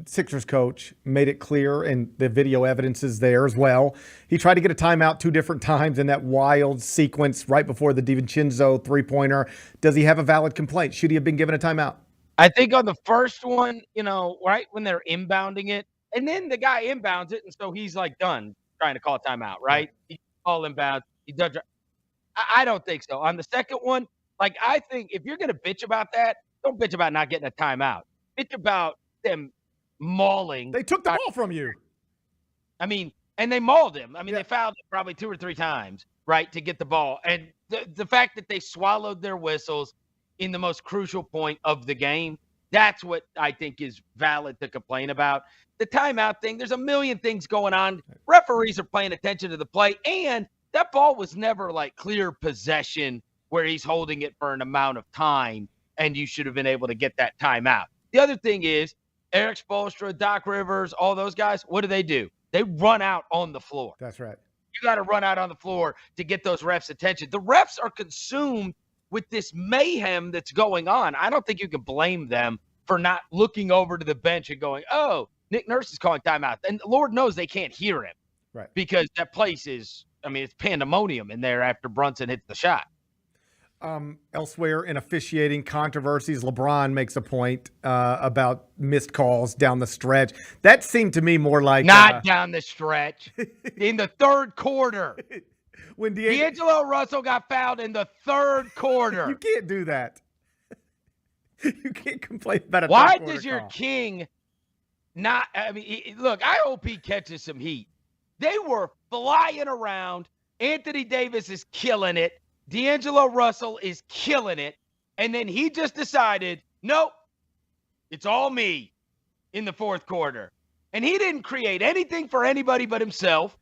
Sixers coach, made it clear, and the video evidence is there as well. He tried to get a timeout 2 different times in that wild sequence right before the DiVincenzo three-pointer. Does he have a valid complaint? Should he have been given a timeout? I think on the first one, right when they're inbounding it, and then the guy inbounds it, and so he's like done trying to call a timeout, right? He call inbound. He does. I don't think so. On the second one, I think if you're going to bitch about that, don't bitch about not getting a timeout. Bitch about them mauling. They took the ball from you. I mean, and they mauled him. I mean, they fouled him probably 2 or 3 times, right, to get the ball. And the fact that they swallowed their whistles in the most crucial point of the game, that's what I think is valid to complain about. The timeout thing, there's a million things going on. Referees are paying attention to the play, and that ball was never clear possession where he's holding it for an amount of time, and you should have been able to get that timeout. The other thing is, Eric Spoelstra, Doc Rivers, all those guys, what do? They run out on the floor. That's right. You got to run out on the floor to get those refs' attention. The refs are consumed with this mayhem that's going on. I don't think you can blame them for not looking over to the bench and going, oh, Nick Nurse is calling timeout. And Lord knows they can't hear him. Right. Because that place is, it's pandemonium in there after Brunson hits the shot. Elsewhere in officiating controversies, LeBron makes a point about missed calls down the stretch. That seemed to me more like not down the stretch. In the third quarter. When D'Angelo Russell got fouled in the third quarter. You can't do that. You can't complain about a Why third quarter does your call. king look, I hope he catches some heat. They were flying around. Anthony Davis is killing it. D'Angelo Russell is killing it. And then he just decided, nope, it's all me in the fourth quarter. And he didn't create anything for anybody but himself.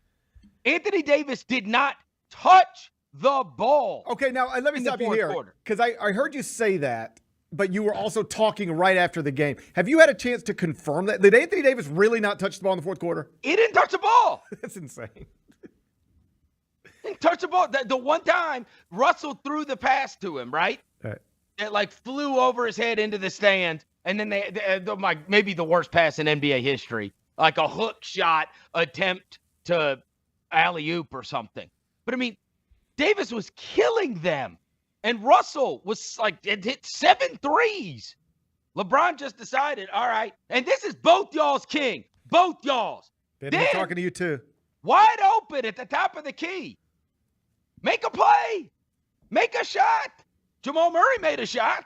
Anthony Davis did not touch the ball. Okay, now let me stop you here, because I heard you say that, but you were also talking right after the game. Have you had a chance to confirm that? Did Anthony Davis really not touch the ball in the fourth quarter? He didn't touch the ball. That's insane. He didn't touch the ball. The one time Russell threw the pass to him, right? Right. It flew over his head into the stand, and then maybe the worst pass in NBA history, like a hook shot attempt to alley-oop or something. But Davis was killing them. And Russell was it hit 7 threes. LeBron just decided, all right, and this is both y'all's king. Both y'all's. Ben, I'm talking to you too. Wide open at the top of the key. Make a play. Make a shot. Jamal Murray made a shot.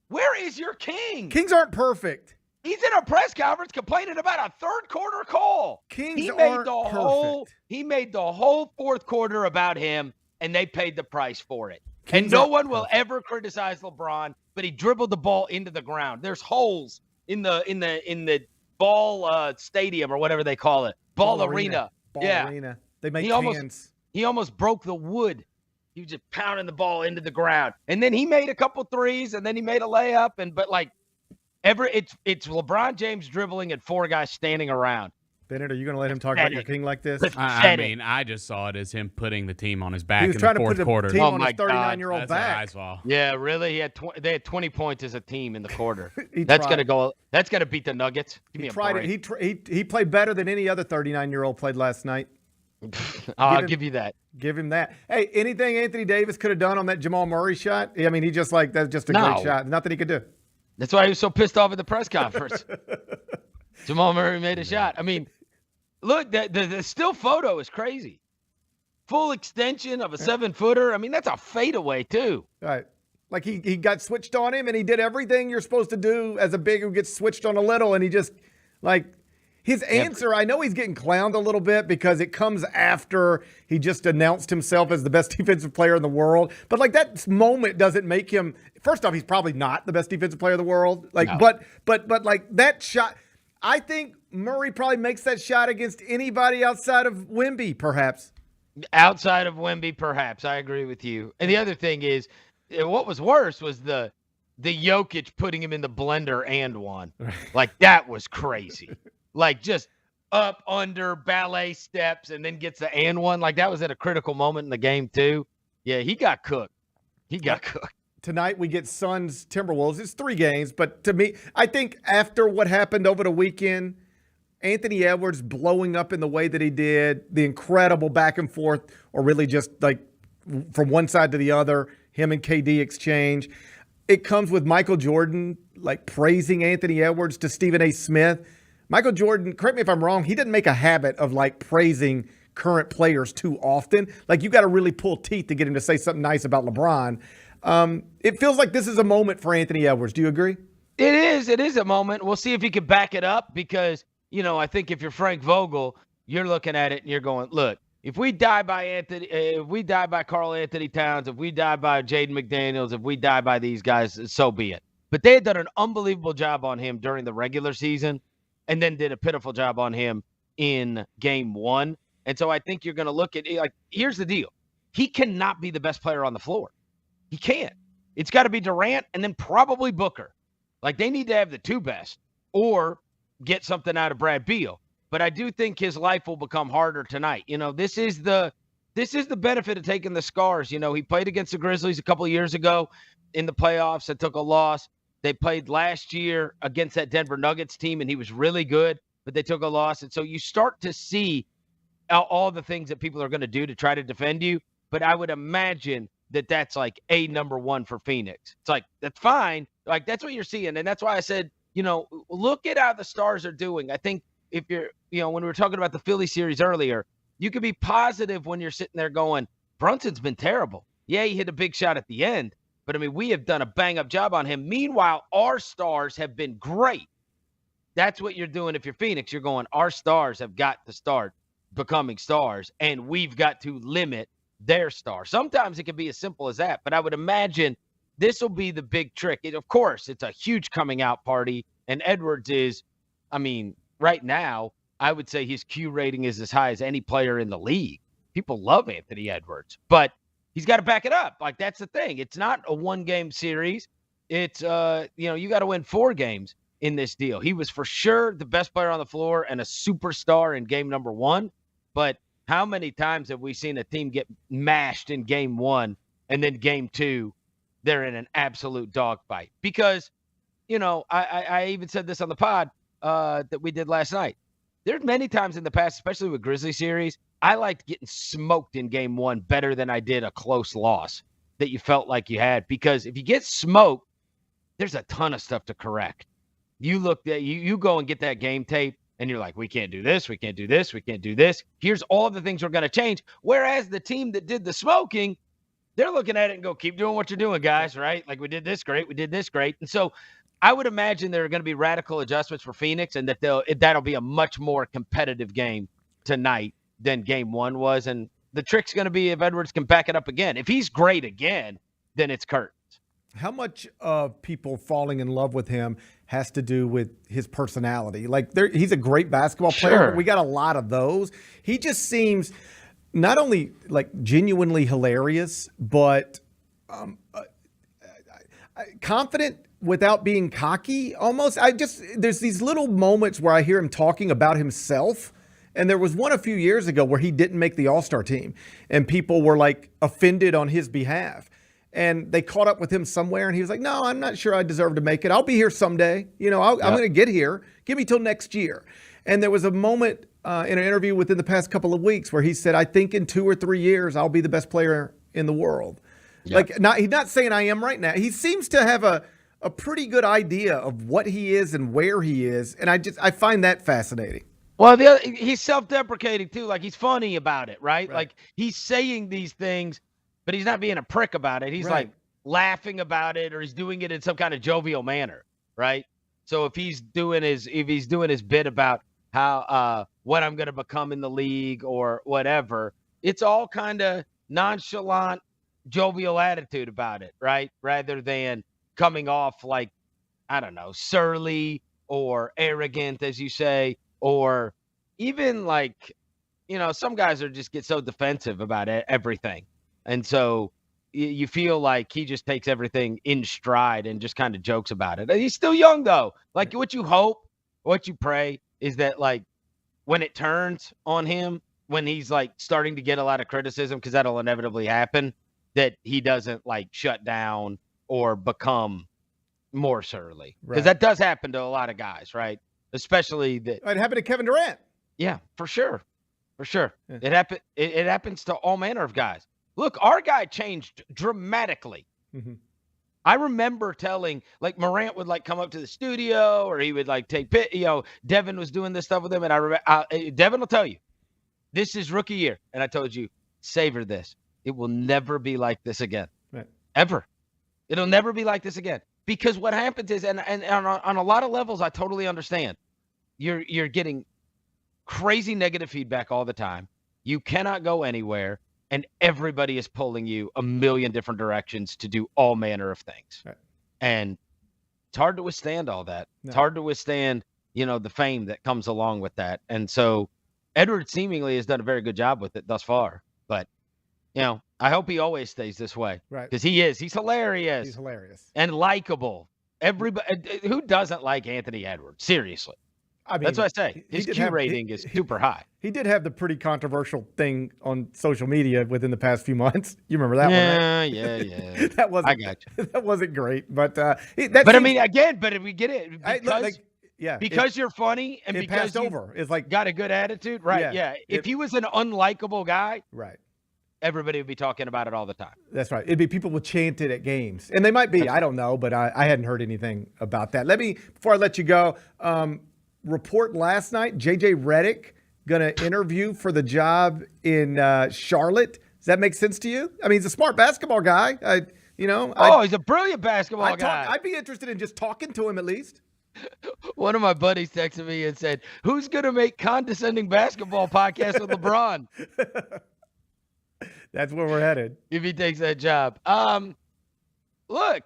Where is your king? Kings aren't perfect. He's in a press conference complaining about a third quarter call. Kings aren't perfect. He made the whole fourth quarter about him, and they paid the price for it. And no one will ever criticize LeBron, but he dribbled the ball into the ground. There's holes in the ball stadium or whatever they call it. Ball arena. Arena. They make cans. He almost broke the wood. He was just pounding the ball into the ground. And then he made a couple threes, and then he made a layup. It's LeBron James dribbling and 4 guys standing around. Bennett, are you going to let him talk about your king like this? I just saw it as him putting the team on his back in the fourth quarter. He was trying to put the team on his 39-year-old back. Yeah, really? They had 20 points as a team in the quarter. That's going to beat the Nuggets. Give me a break. He played better than any other 39-year-old played last night. I'll give you that. Give him that. Hey, anything Anthony Davis could have done on that Jamal Murray shot? He just that's just a great shot. Nothing he could do. That's why he was so pissed off at the press conference. Jamal Murray made a shot. Look, the still photo is crazy. Full extension of a 7-footer. That's a fadeaway too. Right. Like he got switched on him, and he did everything you're supposed to do as a big who gets switched on a little, and he just his answer, I know he's getting clowned a little bit because it comes after he just announced himself as the best defensive player in the world. But that moment doesn't make him. First off, he's probably not the best defensive player in the world. No. But that shot, I think Murray probably makes that shot against anybody outside of Wemby, perhaps. Outside of Wemby, perhaps. I agree with you. And the other thing is, what was worse was the Jokic putting him in the blender and one. That was crazy. Just up, under, ballet steps, and then gets the and one. That was at a critical moment in the game, too. Yeah, he got cooked. Tonight we get Suns Timberwolves. It's 3 games, but to me, I think after what happened over the weekend, Anthony Edwards blowing up in the way that he did, the incredible back and forth, or really just from one side to the other, him and KD exchange. It comes with Michael Jordan praising Anthony Edwards to Stephen A. Smith. Michael Jordan, correct me if I'm wrong, he didn't make a habit of praising current players too often. You got to really pull teeth to get him to say something nice about LeBron. It feels like this is a moment for Anthony Edwards. Do you agree? It is. It is a moment. We'll see if he can back it up because, I think if you're Frank Vogel, you're looking at it and you're going, look, if we die by Karl Anthony Towns, if we die by Jaden McDaniels, if we die by these guys, so be it. But they had done an unbelievable job on him during the regular season and then did a pitiful job on him in game 1. And so I think you're going to look at it here's the deal. He cannot be the best player on the floor. He can't. It's got to be Durant and then probably Booker. They need to have the 2 best or get something out of Brad Beal. But I do think his life will become harder tonight. This is the benefit of taking the scars. He played against the Grizzlies a couple of years ago in the playoffs and took a loss. They played last year against that Denver Nuggets team, and he was really good, but they took a loss. And so you start to see all the things that people are going to do to try to defend you. But I would imagine that that's a number 1 for Phoenix. It's that's fine. That's what you're seeing. And that's why I said, look at how the Stars are doing. I think if you're, when we were talking about the Philly series earlier, you could be positive when you're sitting there going, Brunson's been terrible. Yeah, he hit a big shot at the end. But, we have done a bang-up job on him. Meanwhile, our stars have been great. that's what you're doing if you're Phoenix. You're going, our stars have got to start becoming stars, and we've got to limit their star. Sometimes it can be as simple as that, but I would imagine this will be the big trick. Of course, it's a huge coming out party, and Edwards is, I mean, right now, I would say his Q rating is as high as any player in the league. People love Anthony Edwards, but he's got to back it up. Like, that's the thing. It's not a one-game series. It's, you got to win 4 games in this deal. He was for sure the best player on the floor and a superstar in game number 1. But how many times have we seen a team get mashed in game 1 and then game 2, they're in an absolute dogfight? Because, I even said this on the pod that we did last night. There's many times in the past, especially with Grizzly series, I liked getting smoked in game 1 better than I did a close loss that you felt like you had. Because if you get smoked, there's a ton of stuff to correct. You look at you go and get that game tape, and you're like, we can't do this, we can't do this, we can't do this. Here's all the things we're going to change. Whereas the team that did the smoking, they're looking at it and go, keep doing what you're doing, guys, right? Like, we did this great, we did this great. And so I would imagine there are going to be radical adjustments for Phoenix, and that'll be a much more competitive game tonight than game 1 was. And the trick's going to be if Edwards can back it up again. If he's great again, then it's curtains. How much of people falling in love with him has to do with his personality? Like, he's a great basketball player. Sure. But we got a lot of those. He just seems not only like genuinely hilarious, but confident without being cocky almost. There's these little moments where I hear him talking about himself. And there was one a few years ago where he didn't make the All-Star team and people were like offended on his behalf. And they caught up with him somewhere, and he was like, no, I'm not sure I deserve to make it. I'll be here someday. I'm going to get here. Give me till next year. And there was a moment in an interview within the past couple of weeks where he said, I think in 2 or 3 years, I'll be the best player in the world. Yep. Like, he's not saying I am right now. He seems to have a pretty good idea of what he is and where he is. And I find that fascinating. Well, he's self-deprecating, too. Like, he's funny about it, right? Like, he's saying these things, but he's not being a prick about it. He's like laughing about it, or he's doing it in some kind of jovial manner, right? So if he's doing his bit about how what I'm going to become in the league or whatever, it's all kind of nonchalant, jovial attitude about it, right? Rather than coming off like, I don't know, surly or arrogant, as you say, or even like, some guys just get so defensive about everything. And so you feel like he just takes everything in stride and just kind of jokes about it. He's still young, though. Like, what you hope, what you pray is that, like, when it turns on him, when he's, like, starting to get a lot of criticism, because that'll inevitably happen, that he doesn't, like, shut down or become more surly. Because that does happen to a lot of guys, right? Especially that. It happened to Kevin Durant. Yeah, for sure. For sure. Yeah. It happens to all manner of guys. Look, our guy changed dramatically. Mm-hmm. I remember telling, like, Morant would, like, come up to the studio, or he would, like, take Devin was doing this stuff with him, and Devin will tell you, this is rookie year. And I told you, savor this. It will never be like this again. Right. Ever. It'll never be like this again. Because what happens is, and on a lot of levels, I totally understand. You're getting crazy negative feedback all the time. You cannot go anywhere. And everybody is pulling you a million different directions to do all manner of things. Right. And it's hard to withstand all that. No. It's hard to withstand, the fame that comes along with that. And so Edwards seemingly has done a very good job with it thus far. But, I hope he always stays this way. Right. Because he is. He's hilarious. He's hilarious. And likable. Everybody, who doesn't like Anthony Edwards? Seriously. I mean, that's what I say. His Q rating is super high. He did have the pretty controversial thing on social media within the past few months. You remember that one, right? Yeah. That wasn't. I got you. That wasn't great, but I mean, again, but if we get it, because you're funny and because it's like got a good attitude, right? Yeah. If he was an unlikable guy, right, everybody would be talking about it all the time. That's right. It'd be people would chant it at games, and they might be. I don't know, but I hadn't heard anything about that. Before I let you go. Report last night, J.J. Redick going to interview for the job in Charlotte. Does that make sense to you? I mean, he's a smart basketball guy. He's a brilliant basketball guy. I'd be interested in just talking to him at least. One of my buddies texted me and said, "Who's going to make condescending basketball podcast with LeBron?" That's where we're headed. If he takes that job. Look,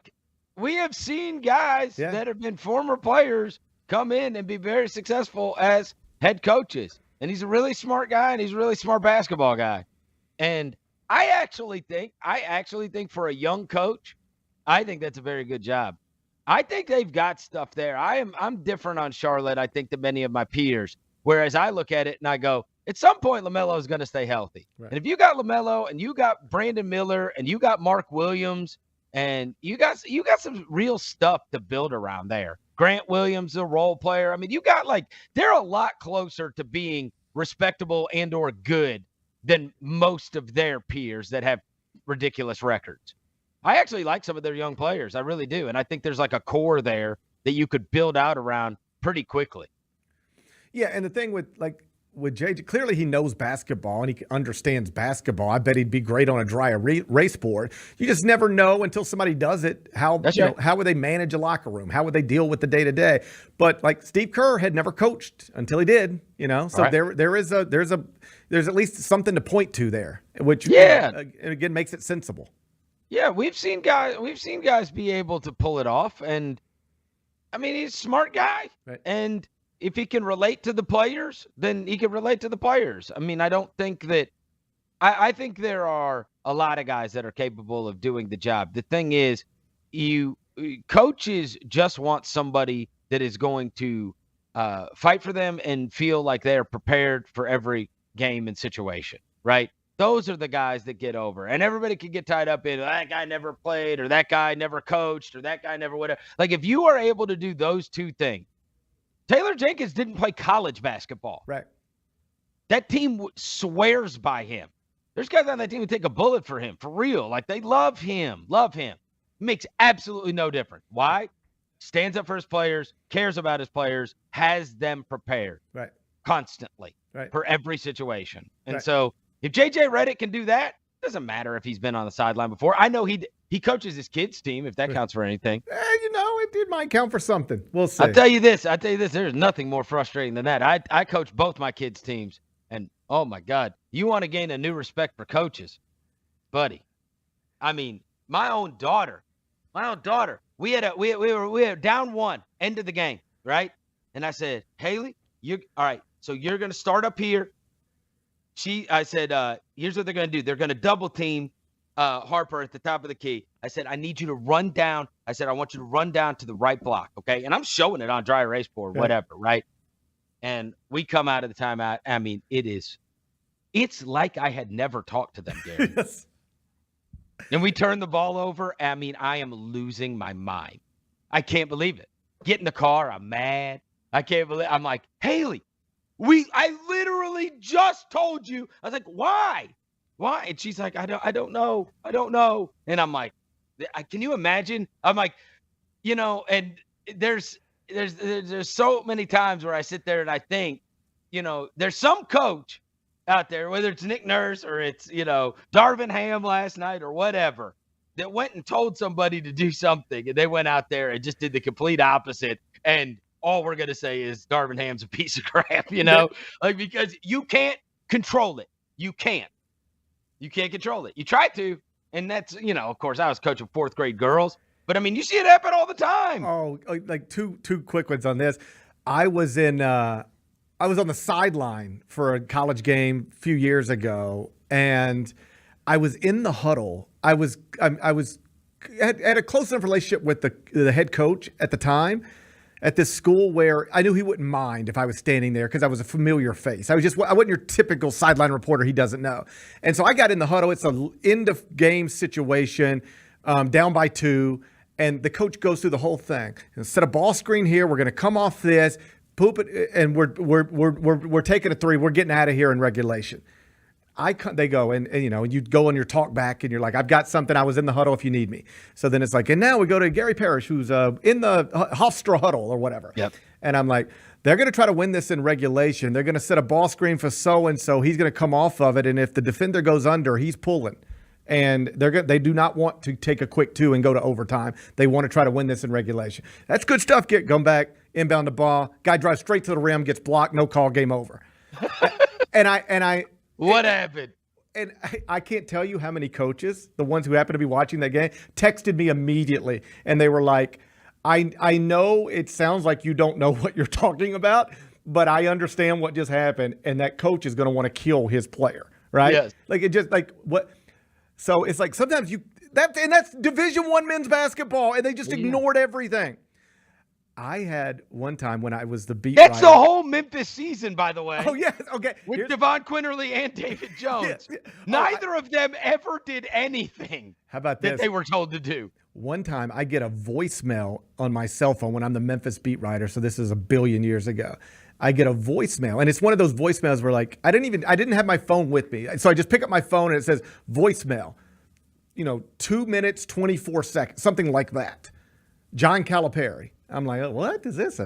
we have seen guys that have been former players come in and be very successful as head coaches. And he's a really smart guy, and he's a really smart basketball guy. And I actually think for a young coach, I think that's a very good job. I think they've got stuff there. I'm different on Charlotte, I think, than many of my peers. Whereas I look at it and I go, at some point, LaMelo is going to stay healthy. Right. And if you got LaMelo and you got Brandon Miller and you got Mark Williams and you got some real stuff to build around there. Grant Williams, a role player. I mean, you got they're a lot closer to being respectable and or good than most of their peers that have ridiculous records. I actually like some of their young players. I really do. And I think there's a core there that you could build out around pretty quickly. Yeah, and the thing with JJ, clearly he knows basketball and he understands basketball. I bet he'd be great on a dry erase board. You just never know until somebody does it. How would they manage a locker room? How would they deal with the day-to-day? But Steve Kerr had never coached until he did, So right. there's at least something to point to there, which again makes it sensible. Yeah, we've seen guys be able to pull it off, and I mean he's a smart guy, right. And if he can relate to the players, then he can relate to the players. I mean, I don't think that – I think there are a lot of guys that are capable of doing the job. The thing is, coaches just want somebody that is going to fight for them and feel like they're prepared for every game and situation, right? Those are the guys that get over. And everybody can get tied up in that guy never played or that guy never coached or that guy never whatever. If you are able to do those two things, Taylor Jenkins didn't play college basketball. Right. That team swears by him. There's guys on that team who take a bullet for him, for real. They love him. Makes absolutely no difference. Why? Stands up for his players, cares about his players, has them prepared. Right. Constantly. Right. For every situation. And so if J.J. Redick can do that, it doesn't matter if he's been on the sideline before. I know he coaches his kids' team, if that counts for anything. It might count for something. We'll see. I'll tell you this. There's nothing more frustrating than that. I coach both my kids' teams, and oh my God, you want to gain a new respect for coaches, buddy. I mean, my own daughter. We were down one, end of the game, right? And I said, Haley, all right. So you're gonna start up here. I said, here's what they're gonna do. They're gonna double team Harper at the top of the key. I said, I need you to run down. I said, I want you to run down to the right block, okay? And I'm showing it on dry erase board, whatever, right? And we come out of the timeout. I mean, it's like I had never talked to them, Gary. Yes. And we turn the ball over. I mean, I am losing my mind. I can't believe it. Get in the car. I'm mad. I'm like, Haley, I literally just told you. I was like, why? And she's like, I don't know. And I'm like, can you imagine? I'm like, and there's so many times where I sit there and I think, there's some coach out there, whether it's Nick Nurse or it's, Darvin Ham last night or whatever, that went and told somebody to do something and they went out there and just did the complete opposite. And all we're going to say is Darvin Ham's a piece of crap, because you can't control it. You can't control it. You try to, and that's, of course, I was coaching fourth grade girls, but I mean, you see it happen all the time. Oh, two quick ones on this. I was on the sideline for a college game a few years ago, and I was in the huddle. I had a close enough relationship with the head coach at the time at this school where I knew he wouldn't mind if I was standing there because I was a familiar face. I wasn't your typical sideline reporter he doesn't know. And so I got in the huddle. It's an end of game situation, down by 2, and the coach goes through the whole thing. Set a ball screen here. We're going to come off this, poop it, and we're taking a 3. We're getting out of here in regulation. They go and you go on your talk back and you're like, I've got something. I was in the huddle if you need me. So then it's like, and now we go to Gary Parrish, who's in the Hofstra huddle or whatever. Yep. And I'm like, they're going to try to win this in regulation. They're going to set a ball screen for so-and-so. He's going to come off of it. And if the defender goes under, he's pulling. And they do not want to take a quick 2 and go to overtime. They want to try to win this in regulation. That's good stuff. Come back. inbound the ball, guy drives straight to the rim, gets blocked, no call, game over. What happened? And I can't tell you how many coaches, the ones who happened to be watching that game, texted me immediately. And they were like, I know it sounds like you don't know what you're talking about, but I understand what just happened. And that coach is going to want to kill his player, right? Yes. Like, it just like what? So it's like sometimes that's Division I men's basketball, and they just ignored everything. I had one time when I was the beat That's writer. the whole Memphis season, by the way. Oh, yes. Okay. With Devon Quinterly and David Jones. Neither of them ever did anything How about this? that they were told to do. One time I get a voicemail on my cell phone when I'm the Memphis beat writer, so this is a billion years ago. I get a voicemail, and it's one of those voicemails where like I didn't have my phone with me. So I just pick up my phone and it says voicemail. 2 minutes, 24 seconds, something like that. John Calipari. I'm like, what is this?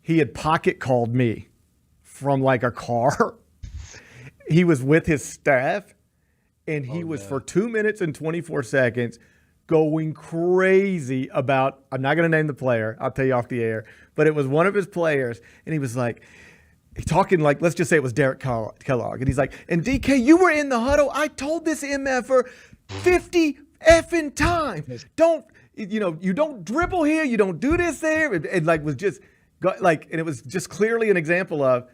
He had pocket called me from like a car. He was with his staff, and he was for 2 minutes and 24 seconds going crazy about, I'm not going to name the player, I'll tell you off the air, but it was one of his players, and he was like, talking like, let's just say it was Derek Kellogg, and he's like, and DK, you were in the huddle. I told this MFer 50 effing times. You don't dribble here. You don't do this there. And it was just clearly an example of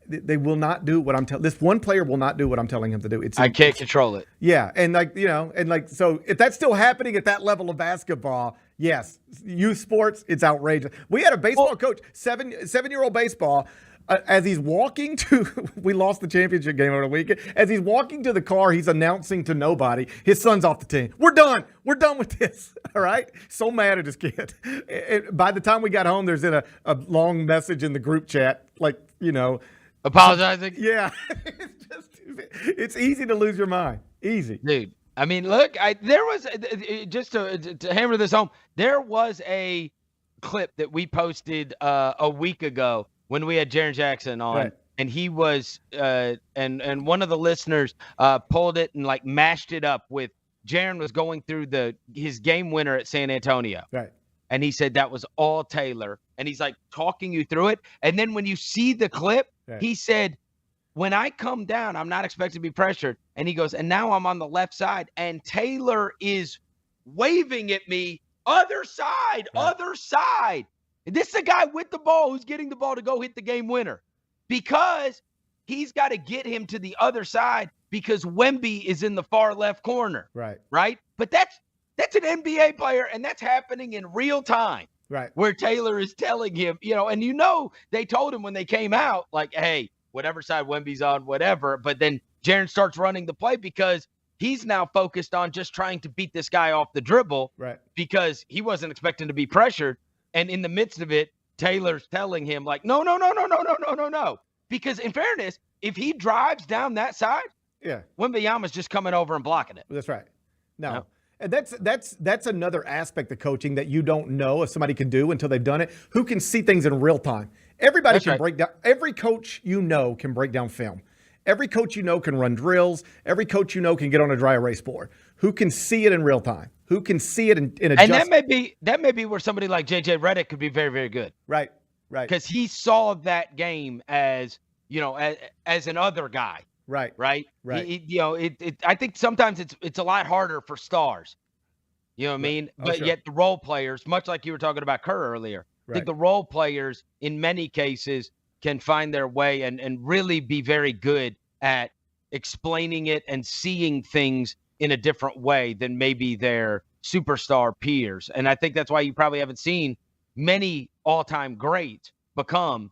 they will not do what I'm telling. This one player will not do what I'm telling him to do. I can't control it. Yeah, so if that's still happening at that level of basketball, yes, youth sports, it's outrageous. We had a baseball coach, seven-year-old baseball. As he's walking we lost the championship game over the weekend. As he's walking to the car, he's announcing to nobody, his son's off the team. We're done with this. All right. So mad at his kid. And by the time we got home, there's a long message in the group chat, apologizing. Yeah. It's easy to lose your mind. Easy. Dude. I mean, look, there was, just to hammer this home, there was a clip that we posted a week ago when we had Jaren Jackson on, right. And he was, and one of the listeners pulled it and mashed it up with Jaren was going through his game winner at San Antonio. Right. And he said that was all Taylor. And he's talking you through it. And then when you see the clip, right. He said, when I come down, I'm not expected to be pressured. And he goes, and now I'm on the left side. And Taylor is waving at me, other side. This is a guy with the ball who's getting the ball to go hit the game winner because he's got to get him to the other side because Wemby is in the far left corner. Right. But that's an NBA player, and that's happening in real time. Right. Where Taylor is telling him, and they told him when they came out, hey, whatever side Wemby's on, whatever. But then Jaren starts running the play because he's now focused on just trying to beat this guy off the dribble. Right. Because he wasn't expecting to be pressured. And in the midst of it, Taylor's telling him no. Because in fairness, if he drives down that side, Wembanyama's just coming over and blocking it. That's right. No. And that's another aspect of coaching that you don't know if somebody can do until they've done it. Who can see things in real time? Everybody can break down. Every coach can break down film. Every coach can run drills. Every coach can get on a dry erase board. Who can see it in real time? Who can see it in a and that may be where somebody like JJ Redick could be very, very good. Right. Because he saw that game as as an other guy. Right. I think sometimes it's a lot harder for stars. You know what I mean? Oh, but sure. yet the role players, much like you were talking about Kerr earlier, I think the role players in many cases can find their way and really be very good at explaining it and seeing things in a different way than maybe their superstar peers. And I think that's why you probably haven't seen many all-time greats become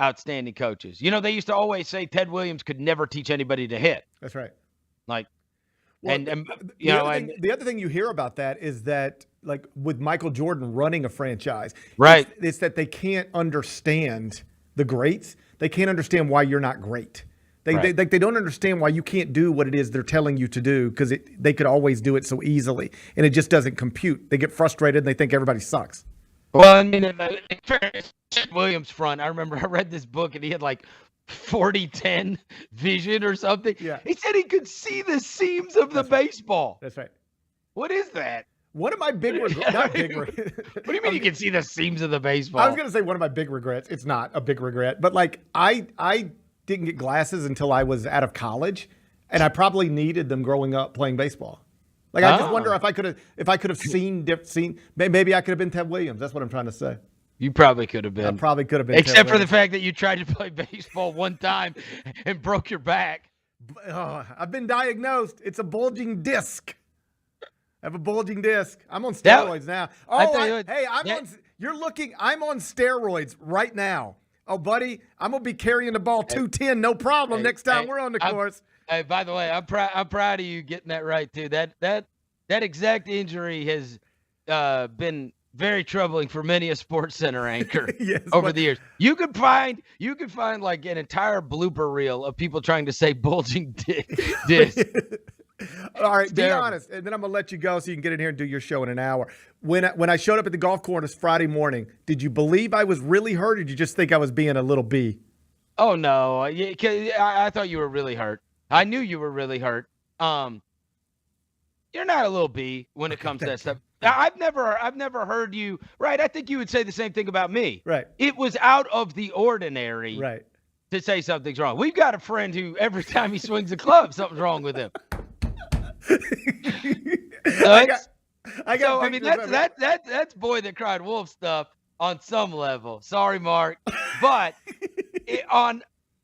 outstanding coaches. They used to always say Ted Williams could never teach anybody to hit. That's right. The other thing you hear about that is that, with Michael Jordan running a franchise, right? It's that they can't understand the greats. They can't understand why you're not great. They don't understand why you can't do what it is they're telling you to do because they could always do it so easily, and it just doesn't compute. They get frustrated and they think everybody sucks. Well, I mean, in fairness, Williams front, I remember I read this book and he had 40-10 vision or something. Yeah. He said he could see the seams of the baseball. That's right. What is that? One of my big regrets, not big regrets. What do you mean you can see the seams of the baseball? I was going to say one of my big regrets. It's not a big regret, but like I didn't get glasses until I was out of college, and I probably needed them growing up playing baseball. Like I just wonder if I could have seen maybe I could have been Ted Williams. That's what I'm trying to say. You probably could have been. I probably could have been. Except for the fact that you tried to play baseball one time and broke your back. Oh, I've been diagnosed. It's a bulging disc. I have a bulging disc. I'm on steroids now. Oh, I'm on steroids right now. Oh, buddy, I'm gonna be carrying the ball 210, no problem. Next time we're on the course. Hey, by the way, I'm proud of you getting that right too. That exact injury has been very troubling for many a Sports Center anchor over the years. You could find like an entire blooper reel of people trying to say bulging disc. All right, be honest, and then I'm gonna let you go so you can get in here and do your show in an hour. When I showed up at the golf course Friday morning, did you believe I was really hurt, or did you just think I was being a little bee? Oh no, I thought you were really hurt. I knew you were really hurt. You're not a little bee when it comes to that stuff. I've never heard you. Right, I think you would say the same thing about me. Right, it was out of the ordinary. Right, to say something's wrong. We've got a friend who every time he swings a club, something's wrong with him. That's boy that cried wolf stuff on some level. Sorry, Mark, but if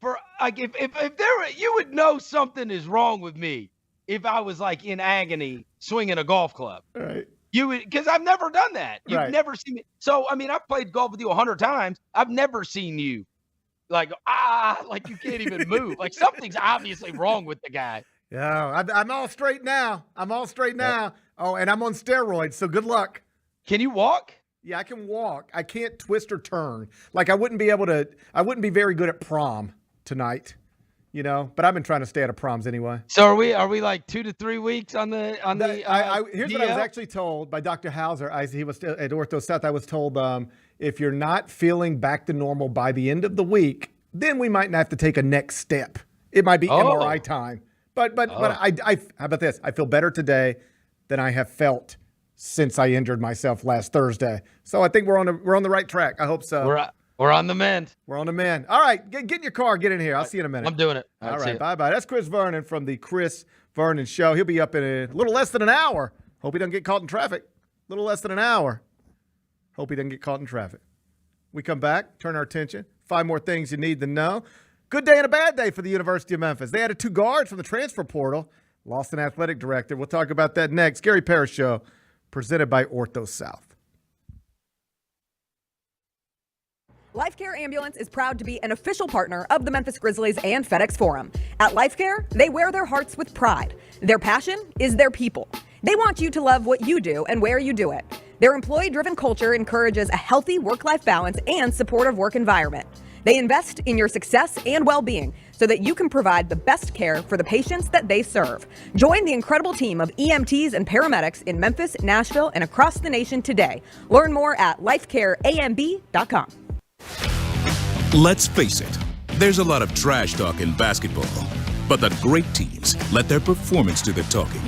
there were, you would know something is wrong with me if I was like in agony swinging a golf club. Right. You would, because I've never done that. You've never seen me. So I mean, I've played golf with you 100 times. I've never seen you like you can't even move. Like something's obviously wrong with the guy. Yeah, I'm all straight now. Yep. Oh, and I'm on steroids, so good luck. Can you walk? Yeah, I can walk. I can't twist or turn. Like I wouldn't be very good at prom tonight, but I've been trying to stay out of proms anyway. So are we like 2 to 3 weeks on the here's DL? what I was actually told by Dr. Hauser. He was at Ortho South. I was told if you're not feeling back to normal by the end of the week, then we might have to take a next step. It might be MRI time. But I how about this? I feel better today than I have felt since I injured myself last Thursday. So I think we're on the right track. I hope so. We're on the mend. We're on the mend. All right, get in your car, get in here. I'll see you in a minute. I'm doing it. All right, bye-bye. That's Chris Vernon from the Chris Vernon Show. He'll be up in a little less than an hour. Hope he doesn't get caught in traffic. A little less than an hour. Hope he doesn't get caught in traffic. We come back, turn our attention. 5 more things you need to know. Good day and a bad day for the University of Memphis. They added 2 guards from the transfer portal, lost an athletic director. We'll talk about that next. Gary Parrish Show, presented by Ortho South. LifeCare Ambulance is proud to be an official partner of the Memphis Grizzlies and FedEx Forum. At LifeCare, they wear their hearts with pride. Their passion is their people. They want you to love what you do and where you do it. Their employee-driven culture encourages a healthy work-life balance and supportive work environment. They invest in your success and well-being so that you can provide the best care for the patients that they serve. Join the incredible team of EMTs and paramedics in Memphis, Nashville, and across the nation today. Learn more at lifecareamb.com. Let's face it, there's a lot of trash talk in basketball, but the great teams let their performance do the talking.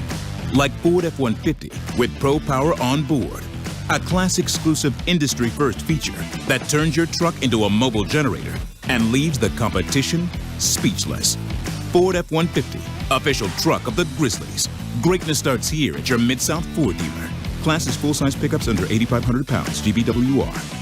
Like Ford F-150 with Pro Power on board. A class-exclusive industry-first feature that turns your truck into a mobile generator and leaves the competition speechless. Ford F-150, official truck of the Grizzlies. Greatness starts here at your Mid-South Ford dealer. Class is full-size pickups under 8,500 pounds, GBWR.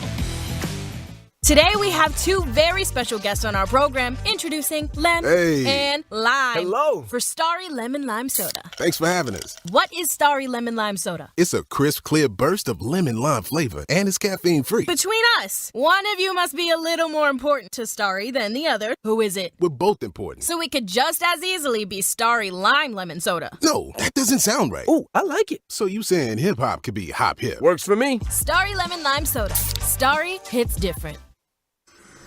Today we have 2 very special guests on our program, introducing Lem and Lime. Hello. For Starry Lemon Lime Soda. Thanks for having us. What is Starry Lemon Lime Soda? It's a crisp, clear burst of lemon lime flavor, and it's caffeine-free. Between us, one of you must be a little more important to Starry than the other. Who is it? We're both important. So it could just as easily be Starry Lime Lemon Soda. No, that doesn't sound right. Oh, I like it. So you saying hip-hop could be hop-hip? Works for me. Starry Lemon Lime Soda. Starry hits different.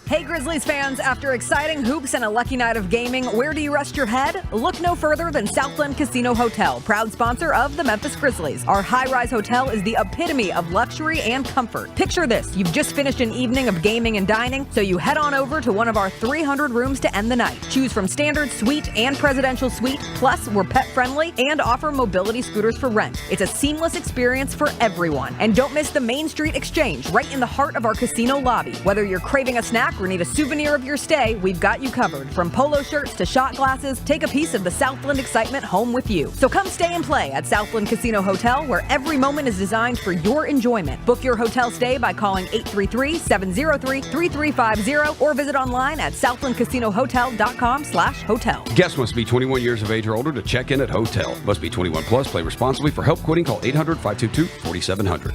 Hey Grizzlies fans, after exciting hoops and a lucky night of gaming, where do you rest your head? Look no further than Southland Casino Hotel, proud sponsor of the Memphis Grizzlies. Our high-rise hotel is the epitome of luxury and comfort. Picture this, you've just finished an evening of gaming and dining, so you head on over to one of our 300 rooms to end the night. Choose from standard, suite, and presidential suite, plus we're pet-friendly and offer mobility scooters for rent. It's a seamless experience for everyone. And don't miss the Main Street Exchange, right in the heart of our casino lobby. Whether you're craving a snack or need a souvenir of your stay, we've got you covered. From polo shirts to shot glasses, take a piece of the Southland excitement home with you. So come stay and play at Southland Casino Hotel, where every moment is designed for your enjoyment. Book your hotel stay by calling 833-703-3350 or visit online at southlandcasinohotel.com/hotel. Guests must be 21 years of age or older to check in at hotel. Must be 21 plus. Play responsibly. For help quitting, call 800-522-4700.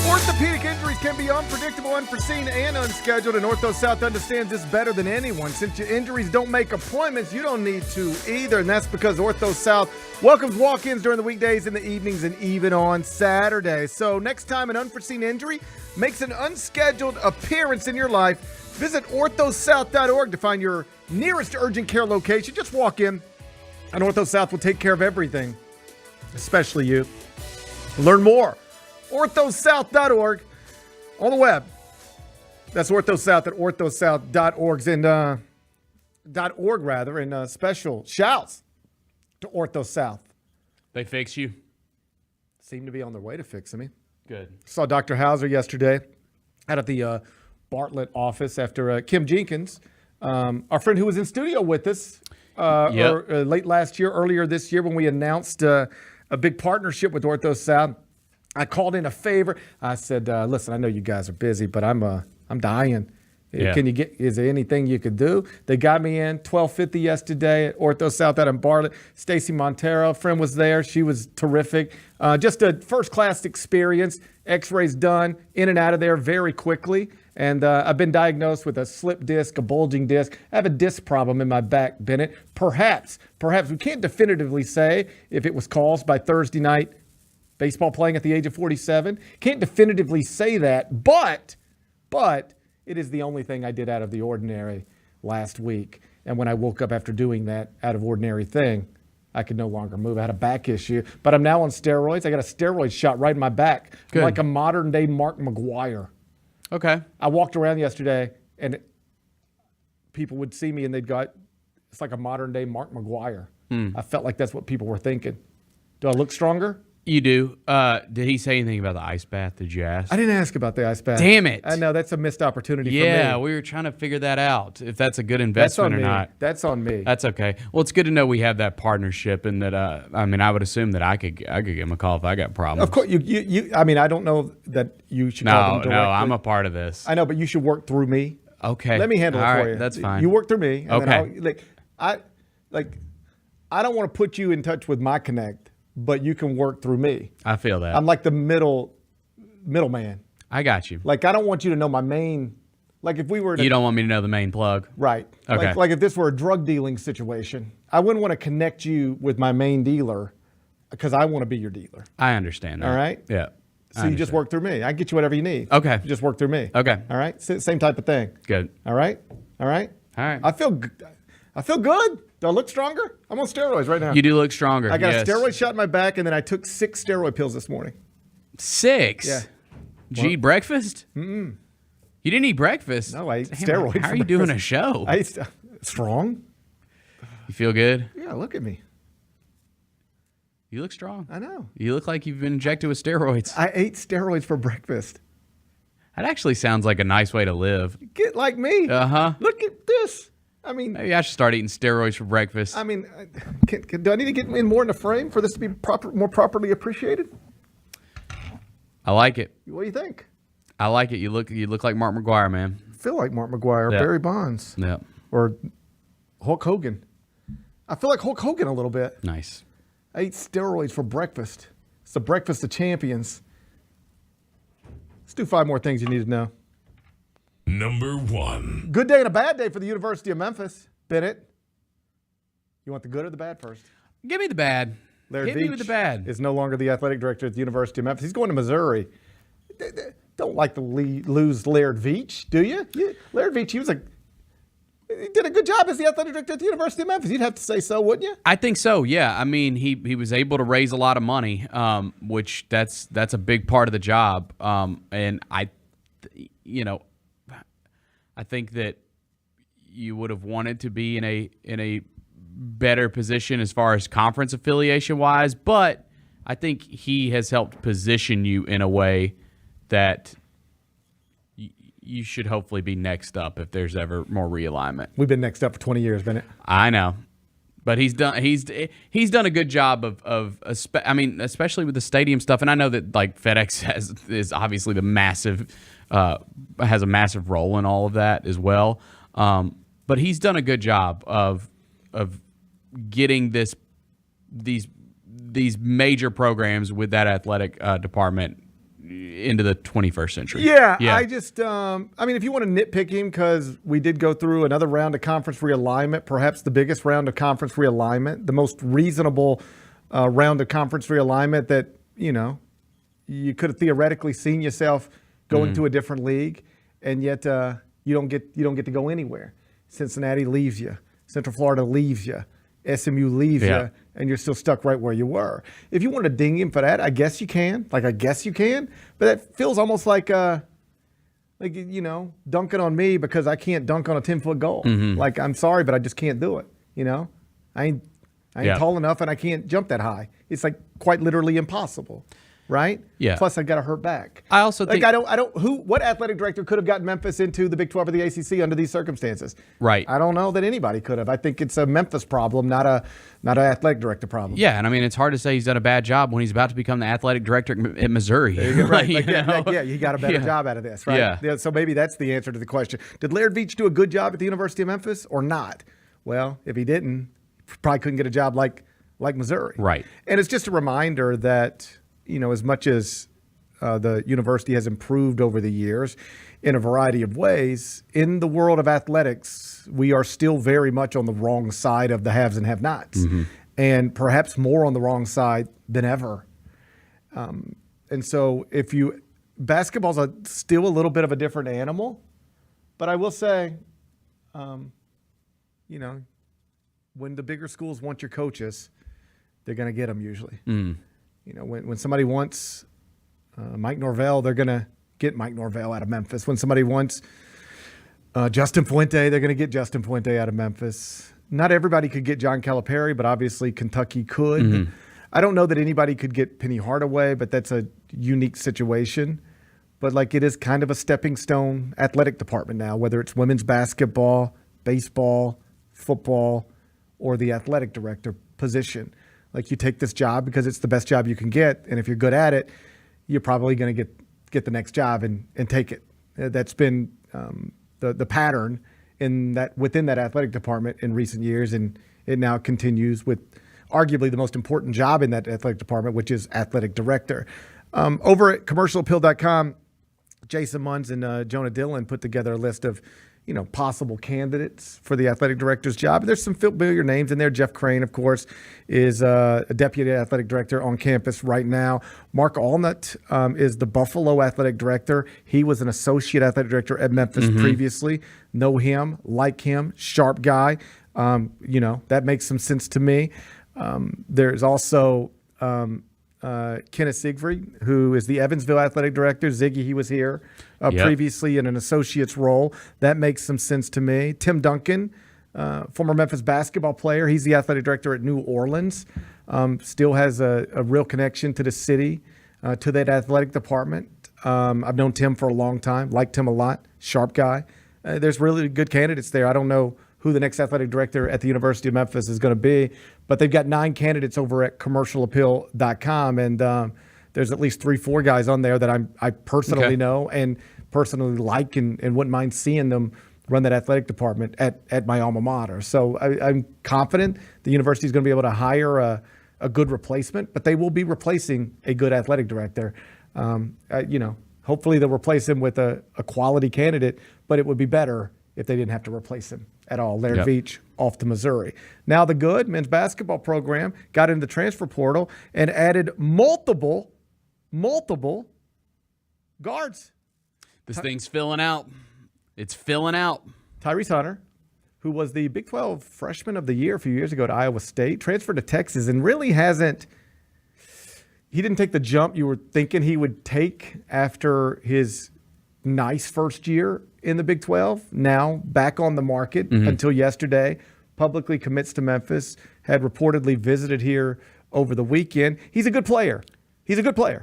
Orthopedic injuries can be unpredictable, unforeseen, and unscheduled, and Ortho South understands this better than anyone. Since your injuries don't make appointments, you don't need to either, and that's because Ortho South welcomes walk-ins during the weekdays, in the evenings, and even on Saturdays. So next time an unforeseen injury makes an unscheduled appearance in your life, visit orthosouth.org to find your nearest urgent care location. Just walk in, and Ortho South will take care of everything, especially you. Learn more. orthosouth.org on the web. That's orthosouth at orthosouth.org and special shouts to Ortho South. They fix you? Seem to be on their way to fixing me. Good. Saw Dr. Hauser yesterday out at the Bartlett office after Kim Jenkins, our friend who was in studio with us late last year, earlier this year when we announced a big partnership with Ortho South. I called in a favor. I said, listen, I know you guys are busy, but I'm dying. Yeah. Is there anything you could do? They got me in $12.50 yesterday at Ortho South out in Bartlett. Stacy Montero, friend, was there. She was terrific. Just a first-class experience. X-rays done, in and out of there very quickly. And I've been diagnosed with a slip disc, a bulging disc. I have a disc problem in my back, Bennett. Perhaps we can't definitively say if it was caused by Thursday night baseball playing at the age of 47. Can't definitively say that, but it is the only thing I did out of the ordinary last week. And when I woke up after doing that out of ordinary thing, I could no longer move. I had a back issue, but I'm now on steroids. I got a steroid shot right in my back. I'm like a modern-day Mark McGuire. Okay. I walked around yesterday, and people would see me, and they'd go, it's like a modern-day Mark McGuire. I felt like that's what people were thinking. Do I look stronger? You do. Did he say anything about the ice bath? Did you ask? I didn't ask about the ice bath. Damn it. I know, that's a missed opportunity for me. Yeah, we were trying to figure that out, if that's a good investment or not. That's on me. That's okay. Well, it's good to know we have that partnership, and that, I would assume that I could give him a call if I got problems. Of course, I don't know that you should call them directly. No, I'm a part of this. I know, but you should work through me. Okay. Let me handle it for you. That's fine. You work through me. And okay. Then I don't want to put you in touch with my connect, but you can work through me. I feel that. I'm like the middleman. I got you. Like, I don't want you to know my main. Like, if we were to, you don't want me to know the main plug. Right. Okay. Like if this were a drug dealing situation, I wouldn't want to connect you with my main dealer because I want to be your dealer. I understand that. All right? Yeah. So you just work through me. I can get you whatever you need. Okay. You just work through me. Okay. All right? Same type of thing. Good. All right? All right? All right. I feel good. Do I look stronger? I'm on steroids right now. You do look stronger. I got a steroid shot in my back, and then I took 6 steroid pills this morning. 6? Yeah. Did you eat breakfast? Mm-mm. You didn't eat breakfast? No, I ate steroids. How are you doing a show? I ate strong. You feel good? Yeah, look at me. You look strong. I know. You look like you've been injected with steroids. I ate steroids for breakfast. That actually sounds like a nice way to live. Get like me. Uh-huh. Look at this. I mean, maybe I should start eating steroids for breakfast. I mean, do I need to get in more in the frame for this to be more properly appreciated? I like it. What do you think? I like it. You look like Mark McGuire, man. I feel like Mark McGuire, Yep. Barry Bonds, Yep. or Hulk Hogan. I feel like Hulk Hogan a little bit. Nice. I ate steroids for breakfast. It's the breakfast of champions. Let's do 5 more things you need to know. Number 1. Good day and a bad day for the University of Memphis. Bennett, you want the good or the bad first? Give me the bad. Laird Hit me Veatch with the bad. is no longer the athletic director at the University of Memphis. He's going to Missouri. Don't like to lose Laird Veatch, do you? Laird Veatch, he did a good job as the athletic director at the University of Memphis. You'd have to say so, wouldn't you? I think so, yeah. I mean, he was able to raise a lot of money, which that's a big part of the job. And I think that you would have wanted to be in a better position as far as conference affiliation wise, but I think he has helped position you in a way that you should hopefully be next up if there's ever more realignment. We've been next up for 20 years, Bennett. I know, but he's done a good job of especially with the stadium stuff. And I know that like FedEx is obviously has a massive role in all of that as well. But he's done a good job of getting these major programs with that athletic department into the 21st century. Yeah. I just, if you want to nitpick him, because we did go through another round of conference realignment, perhaps the biggest round of conference realignment, the most reasonable round of conference realignment that, you could have theoretically seen yourself going to a different league, and yet you don't get to go anywhere. Cincinnati leaves you. Central Florida leaves you. SMU leaves you, and you're still stuck right where you were. If you want to ding him for that, I guess you can. But that feels almost like dunking on me because I can't dunk on a 10-foot goal. Mm-hmm. Like, I'm sorry, but I just can't do it. I ain't tall enough, and I can't jump that high. It's like quite literally impossible. Right? Yeah. Plus, I got to hurt back. I also think what athletic director could have gotten Memphis into the Big 12 or the ACC under these circumstances? Right. I don't know that anybody could have. I think it's a Memphis problem, not an athletic director problem. Yeah, and it's hard to say he's done a bad job when he's about to become the athletic director at Missouri. Right. He got a better job out of this, right? Yeah. So maybe that's the answer to the question. Did Laird Veatch do a good job at the University of Memphis or not? Well, if he didn't, probably couldn't get a job like Missouri. Right. And it's just a reminder that as much as the university has improved over the years in a variety of ways, in the world of athletics, we are still very much on the wrong side of the haves and have-nots, and perhaps more on the wrong side than ever. And so basketball's still a little bit of a different animal, but I will say, when the bigger schools want your coaches, they're going to get them usually. When somebody wants Mike Norvell, they're going to get Mike Norvell out of Memphis. When somebody wants Justin Fuente, they're going to get Justin Fuente out of Memphis. Not everybody could get John Calipari, but obviously Kentucky could. I don't know that anybody could get Penny Hardaway, but that's a unique situation. But it is kind of a stepping stone athletic department now, whether it's women's basketball, baseball, football, or the athletic director position. You take this job because it's the best job you can get, and if you're good at it, you're probably going to get the next job and take it. That's been the pattern within that athletic department in recent years, and it now continues with arguably the most important job in that athletic department, which is athletic director. Over at commercialappeal.com, Jason Munz and Jonah Dillon put together a list of possible candidates for the athletic director's job. There's some familiar names in there. Jeff Crane, of course, is a deputy athletic director on campus right now. Mark Allnut is the Buffalo athletic director. He was an associate athletic director at Memphis previously. Know him, like him, sharp guy. That makes some sense to me. There's also Kenneth Siegfried, who is the Evansville athletic director. Ziggy, he was here previously in an associate's role. That makes some sense to me. Tim Duncan, former Memphis basketball player. He's the athletic director at New Orleans. Still has a real connection to the city, to that athletic department. I've known Tim for a long time, liked him a lot, sharp guy. There's really good candidates there. I don't know who the next athletic director at the University of Memphis is going to be, but they've got 9 candidates over at commercialappeal.com, and there's at least 3-4 guys on there that I personally know and personally like and wouldn't mind seeing them run that athletic department at my alma mater. So I'm confident the university is going to be able to hire a good replacement, but they will be replacing a good athletic director. Hopefully Hopefully they'll replace him with a quality candidate, but it would be better if they didn't have to replace him at all. Laird Veatch off to Missouri. Now the good men's basketball program got into the transfer portal and added multiple guards. This thing's filling out. It's filling out. Tyrese Hunter, who was the Big 12 Freshman of the Year a few years ago to Iowa State, transferred to Texas and really he didn't take the jump you were thinking he would take after his nice first year in the Big 12. Now back on the market until yesterday, publicly commits to Memphis, had reportedly visited here over the weekend. He's a good player.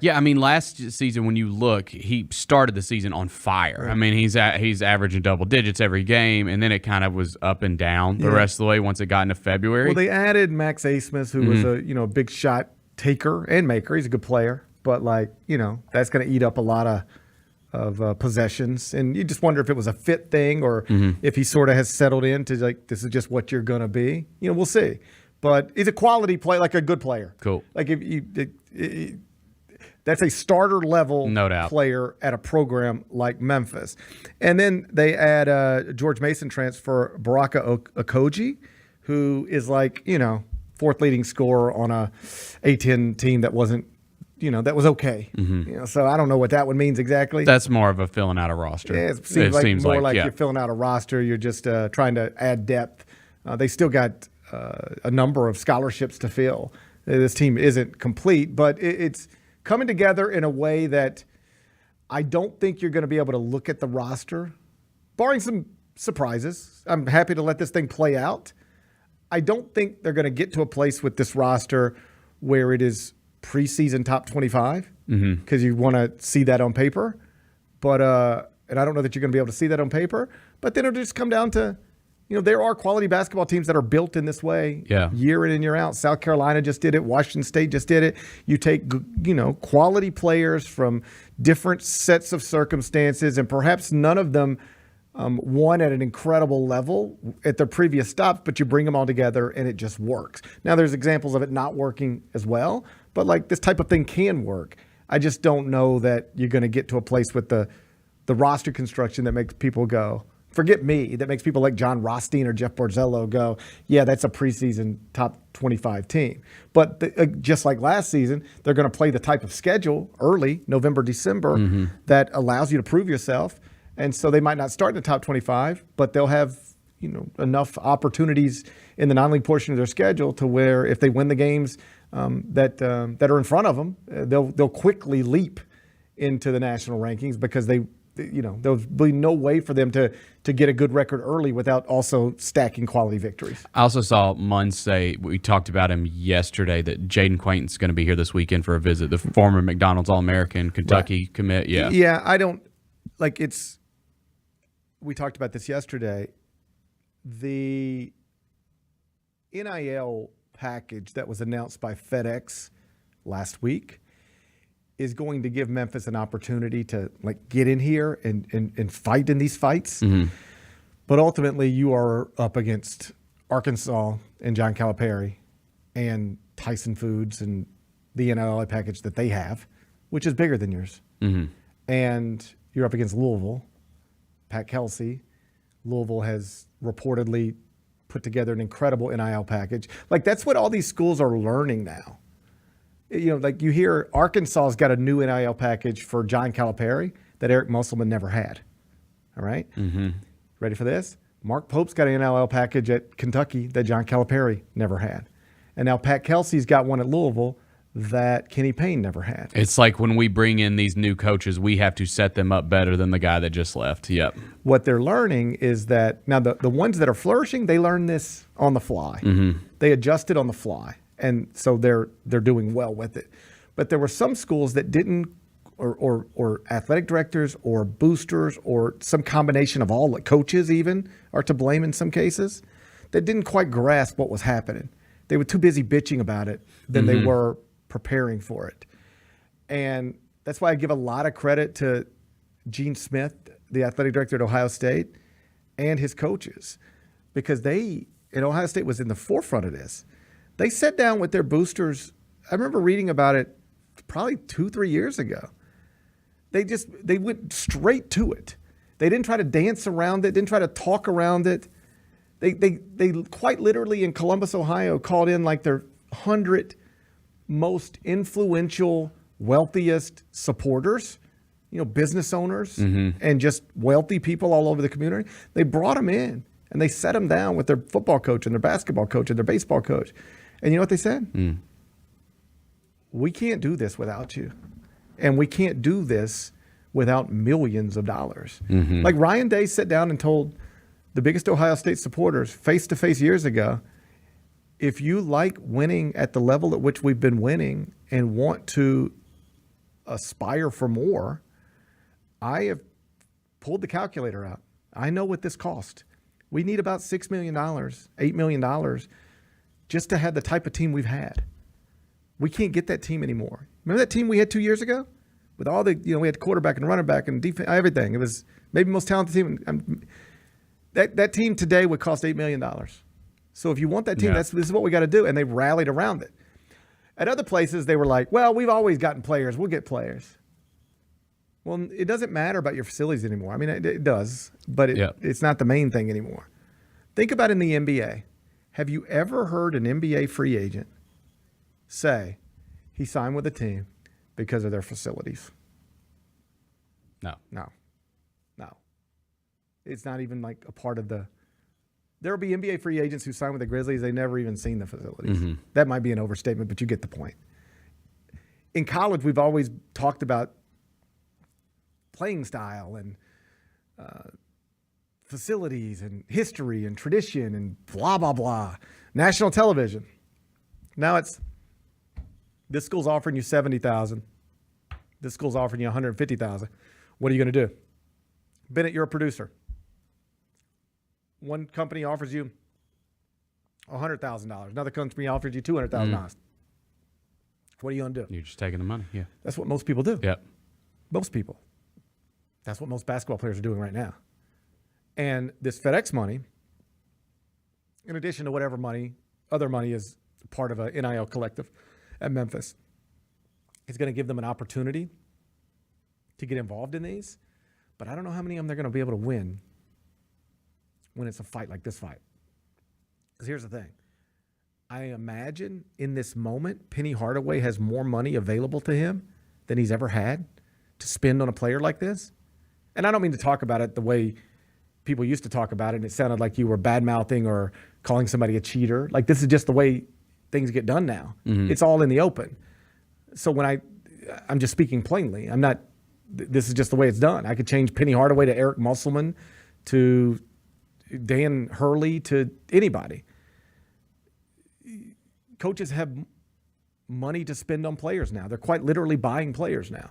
Yeah, I mean, last season when you look, he started the season on fire. Right. I mean, he's averaging double digits every game, and then it kind of was up and down the rest of the way once it got into February. Well, they added Max Asmus, who was a big shot taker and maker. He's a good player, but that's going to eat up a lot of possessions, and you just wonder if it was a fit thing or if he sort of has settled into this is just what you're going to be. We'll see. But he's a quality player, like a good player. Cool. Like that's a starter level player at a program like Memphis. And then they add George Mason transfer Baraka Okoji, who is fourth leading scorer on a A-10 team that wasn't, that was okay. So I don't know what that one means exactly. That's more of a filling out a roster. Yeah, it seems more like you're filling out a roster. You're just trying to add depth. They still got a number of scholarships to fill. This team isn't complete, but it's coming together in a way that I don't think you're going to be able to look at the roster, barring some surprises. I'm happy to let this thing play out. I don't think they're going to get to a place with this roster where it is preseason top 25 because you want to see that on paper. But and I don't know that you're going to be able to see that on paper. But then it'll just come down to, there are quality basketball teams that are built in this way year in and year out. South Carolina just did it. Washington State just did it. You take, quality players from different sets of circumstances, and perhaps none of them won at an incredible level at their previous stops, but you bring them all together and it just works. Now, there's examples of it not working as well, but this type of thing can work. I just don't know that you're going to get to a place with the roster construction that makes people go, forget me, that makes people like John Rothstein or Jeff Borzello go, yeah, that's a preseason top 25 team. But just like last season, they're going to play the type of schedule early, November, December, that allows you to prove yourself. And so they might not start in the top 25, but they'll have enough opportunities in the non-league portion of their schedule to where if they win the games that are in front of them, they'll quickly leap into the national rankings because there'll be no way for them to get a good record early without also stacking quality victories. I also saw Munn say, we talked about him yesterday, that Jaden Quainton's going to be here this weekend for a visit, the former McDonald's All-American, Kentucky commit. Yeah, I don't we talked about this yesterday. The NIL package that was announced by FedEx last week is going to give Memphis an opportunity to get in here and fight in these fights. But ultimately you are up against Arkansas and John Calipari and Tyson Foods and the NIL package that they have, which is bigger than yours. And you're up against Louisville, Pat Kelsey. Louisville has reportedly put together an incredible NIL package. That's what all these schools are learning now. You hear Arkansas's got a new NIL package for John Calipari that Eric Musselman never had. All right? Ready for this? Mark Pope's got an NIL package at Kentucky that John Calipari never had. And now Pat Kelsey's got one at Louisville that Kenny Payne never had. It's like when we bring in these new coaches, we have to set them up better than the guy that just left. Yep. What they're learning is that now the ones that are flourishing, they learn this on the fly. They adjust it on the fly. And so they're doing well with it. But there were some schools that didn't, or athletic directors or boosters or some combination of all, coaches even are to blame in some cases, that didn't quite grasp what was happening. They were too busy bitching about it than they were preparing for it. And that's why I give a lot of credit to Gene Smith, the athletic director at Ohio State, and his coaches, because Ohio State was in the forefront of this. They sat down with their boosters. I remember reading about it probably 2-3 years ago. They went straight to it. They didn't try to dance around it, didn't try to talk around it. They quite literally in Columbus, Ohio, called in like their 100 most influential, wealthiest supporters, business owners and just wealthy people all over the community. They brought them in and they sat them down with their football coach and their basketball coach and their baseball coach. And you know what they said? We can't do this without you. And we can't do this without millions of dollars. Like Ryan Day sat down and told the biggest Ohio State supporters face-to-face years ago, if you like winning at the level at which we've been winning and want to aspire for more, I have pulled the calculator out. I know what this cost. We need about $6 million, $8 million just to have the type of team we've had. We can't get that team anymore. Remember that team we had 2 years ago? With all the, we had quarterback and running back and defense, everything. It was maybe the most talented team. That team today would cost $8 million. So if you want that team, this is what we got to do. And they rallied around it. At other places, they were like, well, we've always gotten players. We'll get players. Well, it doesn't matter about your facilities anymore. I mean, it does, but it's not the main thing anymore. Think about in the NBA. Have you ever heard an NBA free agent say he signed with a team because of their facilities? No. It's not even like a part of the – there will be NBA free agents who sign with the Grizzlies. They never even seen the facilities. That might be an overstatement, but you get the point. In college, we've always talked about playing style and facilities and history and tradition and blah, blah, blah. National television. Now it's this school's offering you $70,000. This school's offering you $150,000. What are you going to do? Bennett, you're a producer. One company offers you $100,000. Another company offers you $200,000. What are you going to do? You're just taking the money. Yeah. That's what most people do. Yep. Most people. That's what most basketball players are doing right now. And this FedEx money, in addition to whatever money, other money is part of a NIL collective at Memphis, is going to give them an opportunity to get involved in these. But I don't know how many of them they're going to be able to win when it's a fight like this fight. Because here's the thing. I imagine in this moment, Penny Hardaway has more money available to him than he's ever had to spend on a player like this. And I don't mean to talk about it the way people used to talk about it, and it sounded like you were bad-mouthing or calling somebody a cheater. Like, this is just the way things get done now. It's all in the open. So when I'm just speaking plainly. I'm not – this is just the way it's done. I could change Penny Hardaway to Eric Musselman to Dan Hurley to anybody. Coaches have money to spend on players now. They're quite literally buying players now.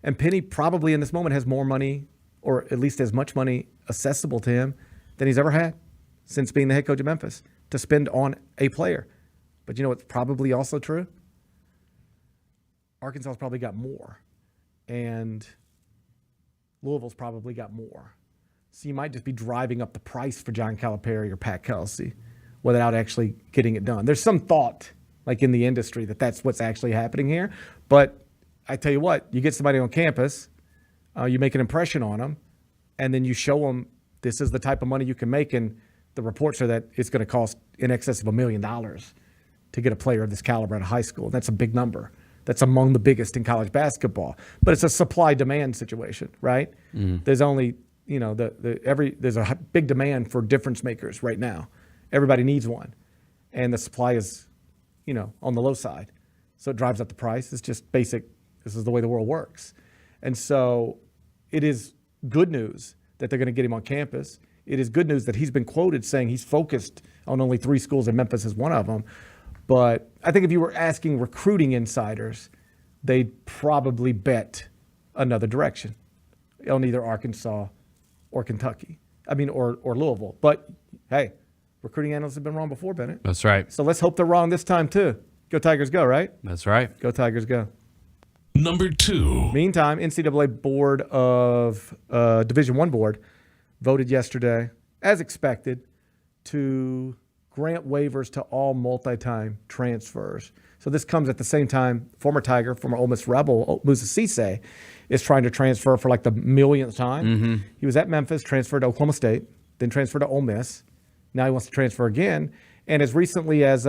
And Penny probably in this moment has more money, or at least as much money accessible to him than he's ever had since being the head coach of Memphis to spend on a player. But you know what's probably also true? Arkansas's probably got more. And Louisville's probably got more. So you might just be driving up the price for John Calipari or Pat Kelsey without actually getting it done. There's some thought, like in the industry, that that's what's actually happening here. But I tell you what, you get somebody on campus, you make an impression on them, and then you show them this is the type of money you can make, and the reports are that it's going to cost in excess of $1 million to get a player of this caliber at a high school. That's a big number. That's among the biggest in college basketball. But it's a supply-demand situation, right? There's only, there's a big demand for difference makers right now. Everybody needs one. And the supply is, on the low side. So it drives up the price. It's just basic. This is the way the world works. And so it is good news that they're going to get him on campus. It is good news that he's been quoted saying he's focused on only 3 schools, and Memphis is one of them. But I think if you were asking recruiting insiders, they'd probably bet another direction on either Arkansas or Kentucky. Or Louisville. But, hey, recruiting analysts have been wrong before, Bennett. That's right. So let's hope they're wrong this time, too. Go Tigers, go, right? That's right. Go Tigers, go. Number 2. Meantime, NCAA board of Division I board voted yesterday, as expected, to grant waivers to all multi-time transfers. So this comes at the same time former Tiger, former Ole Miss Rebel, Musa Cisse, is trying to transfer for like the millionth time. Mm-hmm. He was at Memphis, transferred to Oklahoma State, then transferred to Ole Miss. Now he wants to transfer again. And as recently as,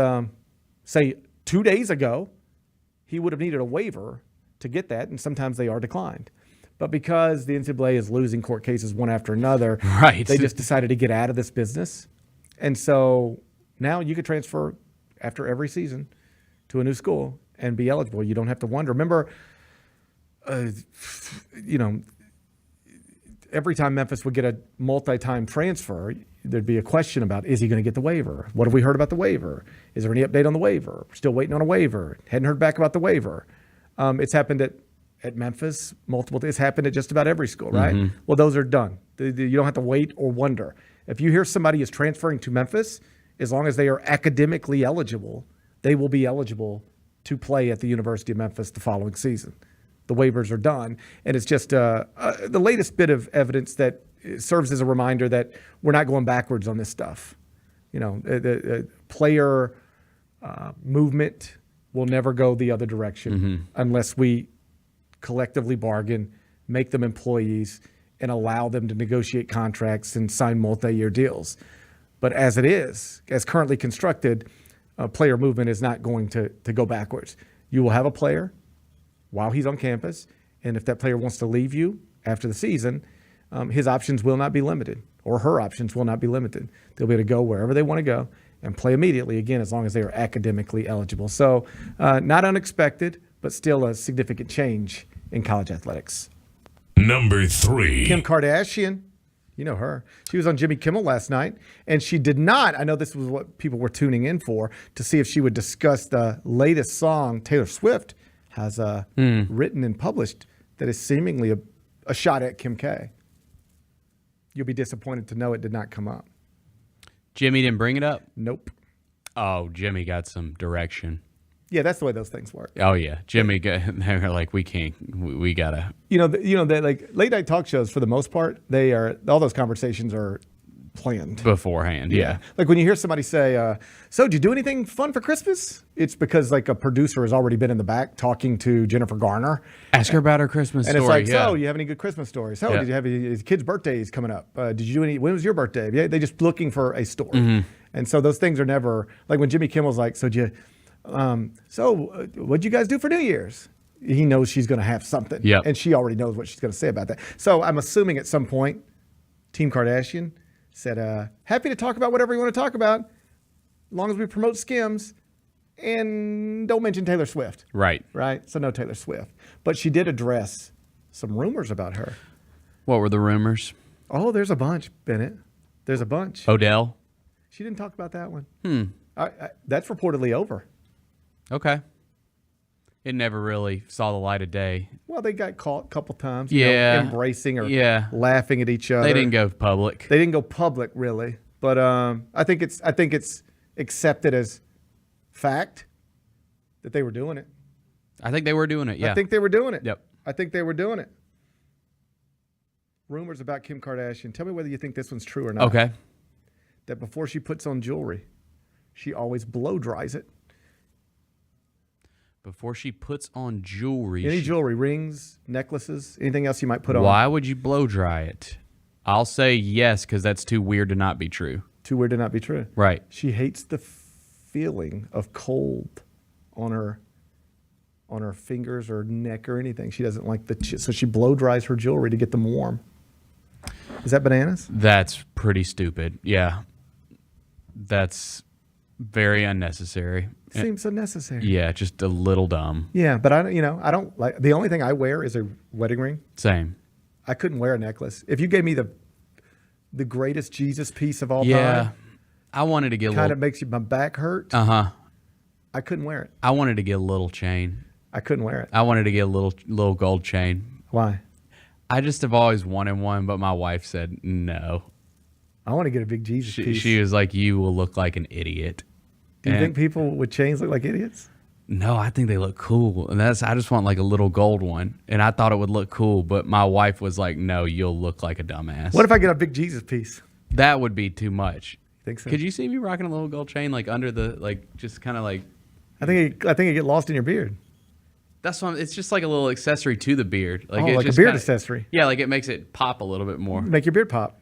say, 2 days ago, he would have needed a waiver to get that, and sometimes they are declined. But because the NCAA is losing court cases one after another, right, they just decided to get out of this business. And so now you could transfer after every season to a new school and be eligible. You don't have to wonder. Remember, every time Memphis would get a multi-time transfer, there'd be a question about, is he going to get the waiver? What have we heard about the waiver? Is there any update on the waiver? We're still waiting on a waiver. Hadn't heard back about the waiver. It's happened at Memphis multiple times. It's happened at just about every school, right? Mm-hmm. Well, those are done. You don't have to wait or wonder. If you hear somebody is transferring to Memphis, as long as they are academically eligible, they will be eligible to play at the University of Memphis the following season. The waivers are done. And it's just the latest bit of evidence that serves as a reminder that we're not going backwards on this stuff. The player movement will never go the other direction unless we collectively bargain, make them employees, and allow them to negotiate contracts and sign multi-year deals. But as it is, as currently constructed, player movement is not going to go backwards. You will have a player while he's on campus, and if that player wants to leave you after the season, his options will not be limited, or her options will not be limited. They'll be able to go wherever they want to go and play immediately, again, as long as they are academically eligible. So not unexpected, but still a significant change in college athletics. Number 3. Kim Kardashian. You know her. She was on Jimmy Kimmel last night, and she did not, I know this was what people were tuning in for, to see if she would discuss the latest song Taylor Swift has written and published that is seemingly a shot at Kim K. You'll be disappointed to know it did not come up. Jimmy didn't bring it up? Nope. Oh, Jimmy got some direction. Yeah, that's the way those things work. Oh yeah, Jimmy. They're like, we can't. We gotta. They like late night talk shows for the most part. They are all those conversations are planned beforehand. Yeah. Like when you hear somebody say, "So, did you do anything fun for Christmas?" It's because like a producer has already been in the back talking to Jennifer Garner. Ask her about her Christmas story. And it's like, yeah. "So, you have any good Christmas stories? So, did you have any kids' birthdays coming up? Did you do any? When was your birthday?" Yeah, they're just looking for a story. Mm-hmm. And so those things are never like when Jimmy Kimmel's like, "So, did you?" What'd you guys do for New Year's? He knows she's going to have something. Yep. And she already knows what she's going to say about that. So I'm assuming at some point, Team Kardashian said, happy to talk about whatever you want to talk about, as long as we promote Skims and don't mention Taylor Swift. Right. Right? So no Taylor Swift. But she did address some rumors about her. What were the rumors? Oh, there's a bunch, Bennett. There's a bunch. Odell? She didn't talk about that one. That's reportedly over. Okay. It never really saw the light of day. Well, they got caught a couple times. Embracing or laughing at each other. They didn't go public. They didn't go public, really. But I think it's accepted as fact that they were doing it. I think they were doing it, yeah. I think they were doing it. Yep. I think they were doing it. Rumors about Kim Kardashian. Tell me whether you think this one's true or not. Okay. That before she puts on jewelry, she always blow dries it. Before she puts on jewelry. Any jewelry, rings, necklaces, anything else you might put on. Why would you blow dry it? I'll say yes, because that's too weird to not be true. Too weird to not be true. Right. She hates the feeling of cold on her fingers or neck or anything. She doesn't like so she blow dries her jewelry to get them warm. Is that bananas? That's pretty stupid. Yeah. That's very unnecessary. Seems unnecessary. Yeah, just a little dumb. Yeah, but I don't like. The only thing I wear is a wedding ring. Same. I couldn't wear a necklace. If you gave me the greatest Jesus piece of all time, I wanted to get kind of makes my back hurt. I couldn't wear it. I wanted to get a little chain. I couldn't wear it. I wanted to get a little gold chain. Why? I just have always wanted one, but my wife said no. I want to get a big Jesus piece. She was like, "You will look like an idiot." Do you think people with chains look like idiots? No, I think they look cool. And I just want like a little gold one. And I thought it would look cool, but my wife was like, no, you'll look like a dumbass. What if I get a big Jesus piece? That would be too much. Think so? Could you see me rocking a little gold chain like under the just kind of like? I think it get lost in your beard. That's why it's just like a little accessory to the beard. Like it's a just beard accessory. Yeah, like it makes it pop a little bit more. Make your beard pop.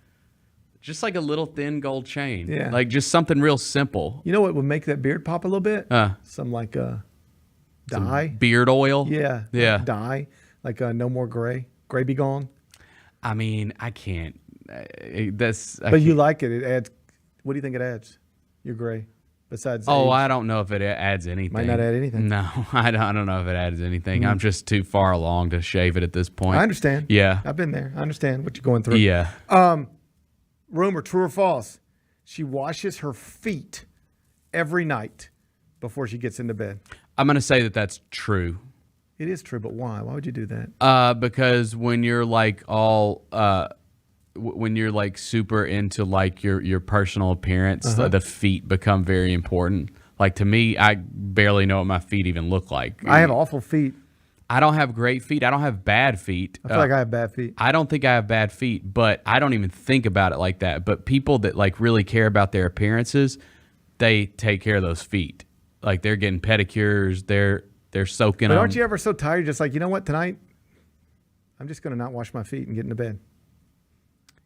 Just like a little thin gold chain. Yeah. Like just something real simple. You know what would make that beard pop a little bit? Some like dye. Some beard oil. Yeah. Yeah. Like dye. Like No More Gray. Gray Be Gone. I mean, I can't. But you like it. It adds. What do you think it adds? Your gray. Besides. Oh, age. I don't know if it adds anything. Might not add anything. No, I don't know if it adds anything. I'm just too far along to shave it at this point. I understand. Yeah. I've been there. I understand what you're going through. Yeah. Rumor, true or false? She washes her feet every night before she gets into bed. I'm going to say that that's true. It is true, but why? Why would you do that? Because when you're like when you're like super into like your personal appearance, the feet become very important. Like to me, I barely know what my feet even look like. I have awful feet. I don't have great feet. I don't have bad feet. I feel like I have bad feet. I don't think I have bad feet, but I don't even think about it like that. But people that like really care about their appearances, they take care of those feet. Like they're getting pedicures, they're soaking But them. aren't you ever so tired, just like, you know what, tonight, I'm just going to not wash my feet and get into bed.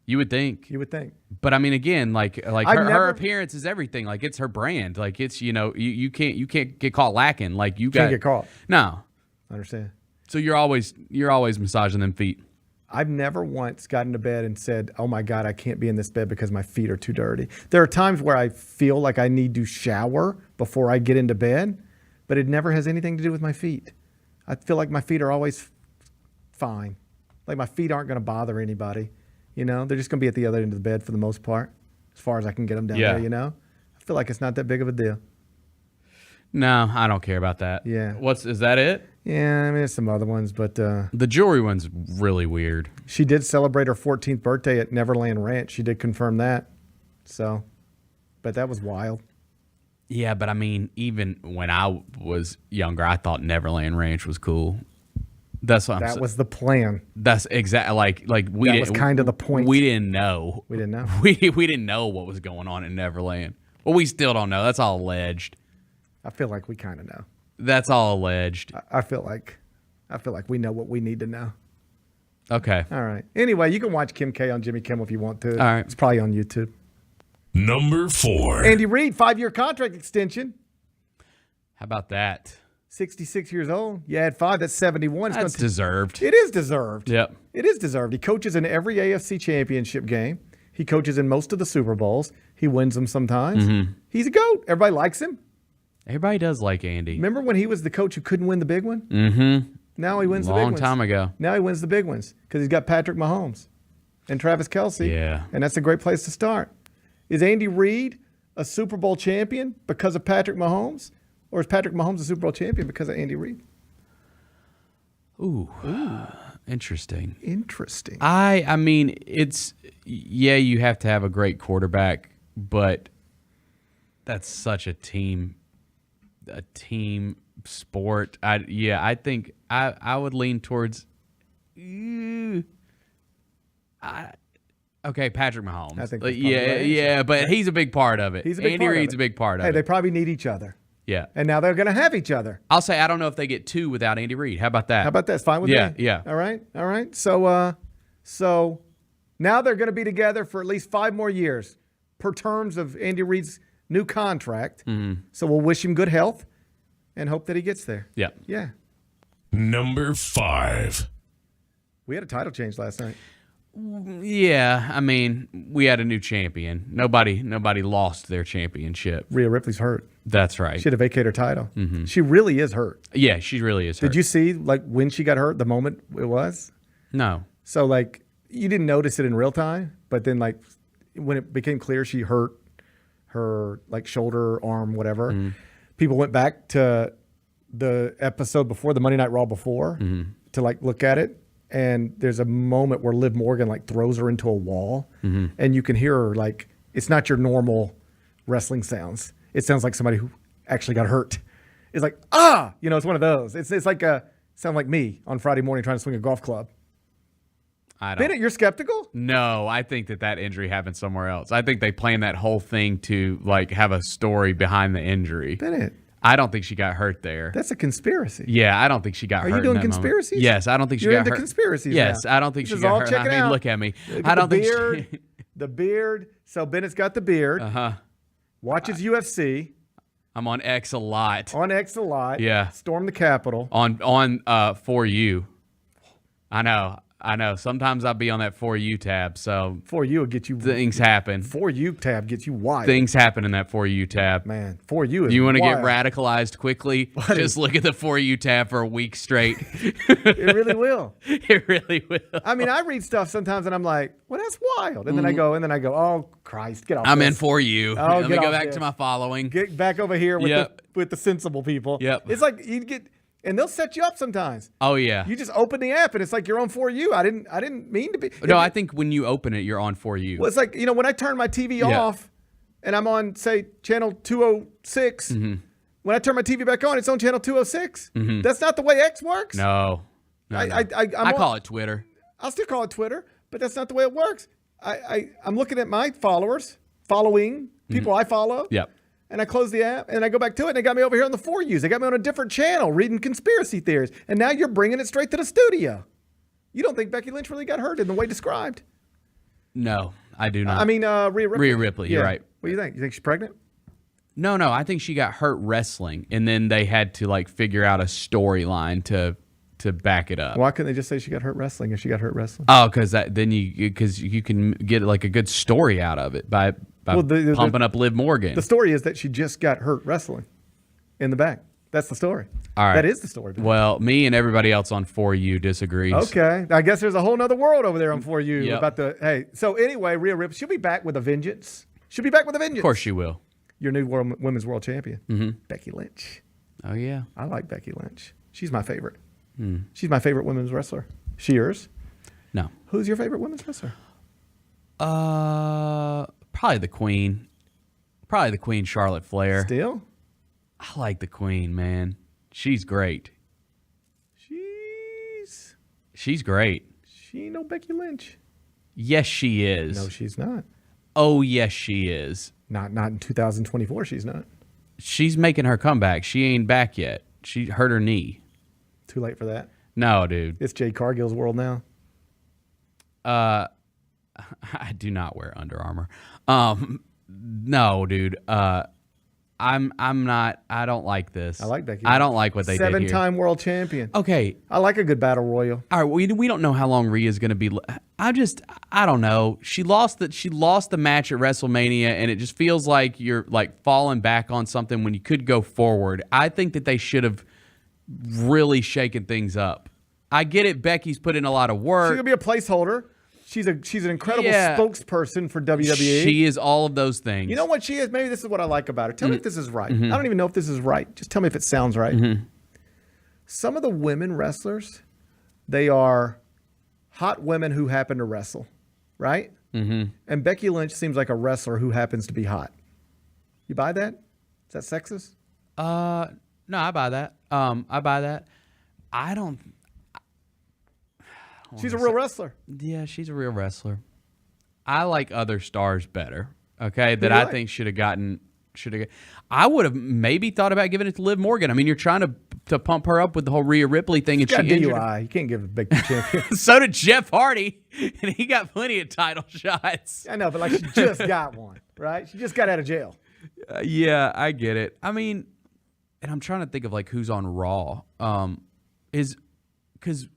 You would think. You would think. But I mean, again, like her appearance is everything. Like it's her brand. Like it's, you can't get caught lacking. Like you can't get caught. No. I understand. So you're always massaging them feet. I've never once gotten to bed and said, oh my God, I can't be in this bed because my feet are too dirty. There are times where I feel like I need to shower before I get into bed, but it never has anything to do with my feet. I feel like my feet are always fine. Like my feet aren't going to bother anybody. They're just going to be at the other end of the bed for the most part, as far as I can get them down there, I feel like it's not that big of a deal. No, I don't care about that. Yeah. Is that it? Yeah, I mean, there's some other ones, but... the jewelry one's really weird. She did celebrate her 14th birthday at Neverland Ranch. She did confirm that. So, but that was wild. Yeah, but I mean, even when I was younger, I thought Neverland Ranch was cool. That's what I'm saying. That was the plan. That's exactly like we. That was kind of the point. We didn't know. We didn't know. We didn't know what was going on in Neverland. Well, we still don't know. That's all alleged. I feel like we kind of know. That's all alleged. I feel like we know what we need to know. Okay. All right. Anyway, you can watch Kim K on Jimmy Kimmel if you want to. All right. It's probably on YouTube. Number 4. Andy Reid, 5-year contract extension. How about that? 66 years old. You add 5, that's 71. That's deserved. It is deserved. Yep. It is deserved. He coaches in every AFC championship game. He coaches in most of the Super Bowls. He wins them sometimes. Mm-hmm. He's a GOAT. Everybody likes him. Everybody does like Andy. Remember when he was the coach who couldn't win the big one? Mm-hmm. Now he wins the big ones. Long time ago. Now he wins the big ones because he's got Patrick Mahomes and Travis Kelce. Yeah. And that's a great place to start. Is Andy Reid a Super Bowl champion because of Patrick Mahomes? Or is Patrick Mahomes a Super Bowl champion because of Andy Reid? Ooh. Interesting. Interesting. I mean, you have to have a great quarterback, but that's such a team sport. I think I would lean towards Patrick Mahomes. I think but he's a big part of it. Andy Reid's a big part of it. Hey, they probably need each other. Yeah. And now they're going to have each other. I'll say I don't know if they get 2 without Andy Reid. How about that? How about that? It's fine with me. Yeah. All right. So now they're going to be together for at least 5 more years per terms of Andy Reid's new contract. Mm-hmm. So we'll wish him good health and hope that he gets there. Yeah. Yeah. Number 5. We had a title change last night. Yeah, I mean, we had a new champion. Nobody lost their championship. Rhea Ripley's hurt. That's right. She had to vacate her title. Mm-hmm. She really is hurt. Yeah, she really is hurt. Did you see when she got hurt, the moment it was? No. So you didn't notice it in real time, but then when it became clear she hurt her shoulder, arm, whatever, mm-hmm. people went back to the episode before, the Monday Night Raw before, mm-hmm. to look at it. And there's a moment where Liv Morgan throws her into a wall, mm-hmm. and you can hear her it's not your normal wrestling sounds. It sounds like somebody who actually got hurt. It's like, it's one of those. It's sound like me on Friday morning trying to swing a golf club. I don't. Bennett, you're skeptical? No, I think that injury happened somewhere else. I think they planned that whole thing to like have a story behind the injury. Bennett. I don't think she got hurt there. That's a conspiracy. Yeah, I don't think she got hurt. Are you doing in that conspiracies? Moment. Yes, I don't think she You're got into hurt. conspiracies Yes, now. I don't think This she is got all hurt. checking I mean, out. look at me. Look I at don't the think beard. The beard. So Bennett's got the beard. Watches UFC. I'm on X a lot. On X a lot. Yeah. Storm the Capitol. On For You. I know. Sometimes I'll be on that For You tab. So For You will get you. Things happen. For You tab gets you wild. Things happen in that For You tab. Man, For You is You want to get wild. radicalized quickly? Just look at the For You tab for a week straight. It really will. It really will. I mean, I read stuff sometimes and I'm like, well, that's wild. And then I go, oh, Christ, get off I'm this. in For You. Oh, Let me get go off back this. to my following. Get back over here with the sensible people. Yep. It's like you get, and they'll set you up sometimes. Oh yeah. You just open the app and it's like you're on For You. I didn't mean to be. No, I think when you open it, you're on For You. Well, it's like, when I turn my TV off and I'm on, say, channel 206, when I turn my TV back on, it's on channel 206. That's not the way X works. No. I call it Twitter. I'll still call it Twitter, but that's not the way it works. I'm looking at my following people I follow. Yep. And I close the app and I go back to it and they got me over here on the For Yous. They got me on a different channel reading conspiracy theories. And now you're bringing it straight to the studio. You don't think Becky Lynch really got hurt in the way described? No, I do not. I mean, Rhea Ripley. Rhea Ripley, you're right. What do you think? You think she's pregnant? No, I think she got hurt wrestling, and then they had to like figure out a storyline to back it up. Why couldn't they just say she got hurt wrestling if she got hurt wrestling? Oh, because you can get like a good story out of it by pumping up Liv Morgan. The story is that she just got hurt wrestling in the back. That's the story. All right. That is the story. Well, me and everybody else on For You disagrees. Okay. I guess there's a whole nother world over there on For You Yep. about the, hey. So anyway, Rhea Ripley, she'll be back with a vengeance. She'll be back with a vengeance. Of course she will. Your new women's world champion, Becky Lynch. Oh, yeah. I like Becky Lynch. She's my favorite. She's my favorite women's wrestler. She yours? No. Who's your favorite women's wrestler? Probably the Queen. Probably the Queen, Charlotte Flair. Still? I like the Queen, man. She's great. She's great. She ain't no Becky Lynch. Yes, she is. No, she's not. Oh, yes, she is. Not in 2024. She's not. She's making her comeback. She ain't back yet. She hurt her knee. Too late for that. No, dude. It's Jade Cargill's world now. I do not wear Under Armour. No, dude. I'm not. I don't like this. I like Becky. I don't like what they did here. 7-time world champion. Okay. I like a good battle royal. All right. We don't know how long Rhea's going to be. I don't know. She lost the match at WrestleMania, and it just feels like you're like falling back on something when you could go forward. I think that they should have really shaken things up. I get it. Becky's put in a lot of work. She's gonna be a placeholder. She's an incredible spokesperson for WWE. She is all of those things. You know what she is? Maybe this is what I like about her. Tell me if this is right. I don't even know if this is right. Just tell me if it sounds right. Some of the women wrestlers, they are hot women who happen to wrestle, right? And Becky Lynch seems like a wrestler who happens to be hot. You buy that? Is that sexist? No, I buy that. I buy that. I don't. She's a real wrestler. Yeah, she's a real wrestler. I like other stars better. Okay, that do you I like? think should have. I would have maybe thought about giving it to Liv Morgan. I mean, you're trying to pump her up with the whole Rhea Ripley thing, and She's she got injured. DUI. You can't give a big champion. So did Jeff Hardy, and he got plenty of title shots. I know, but like she just got one, right? She just got out of jail. Yeah, I get it. I mean, and I'm trying to think of like who's on Raw. Is because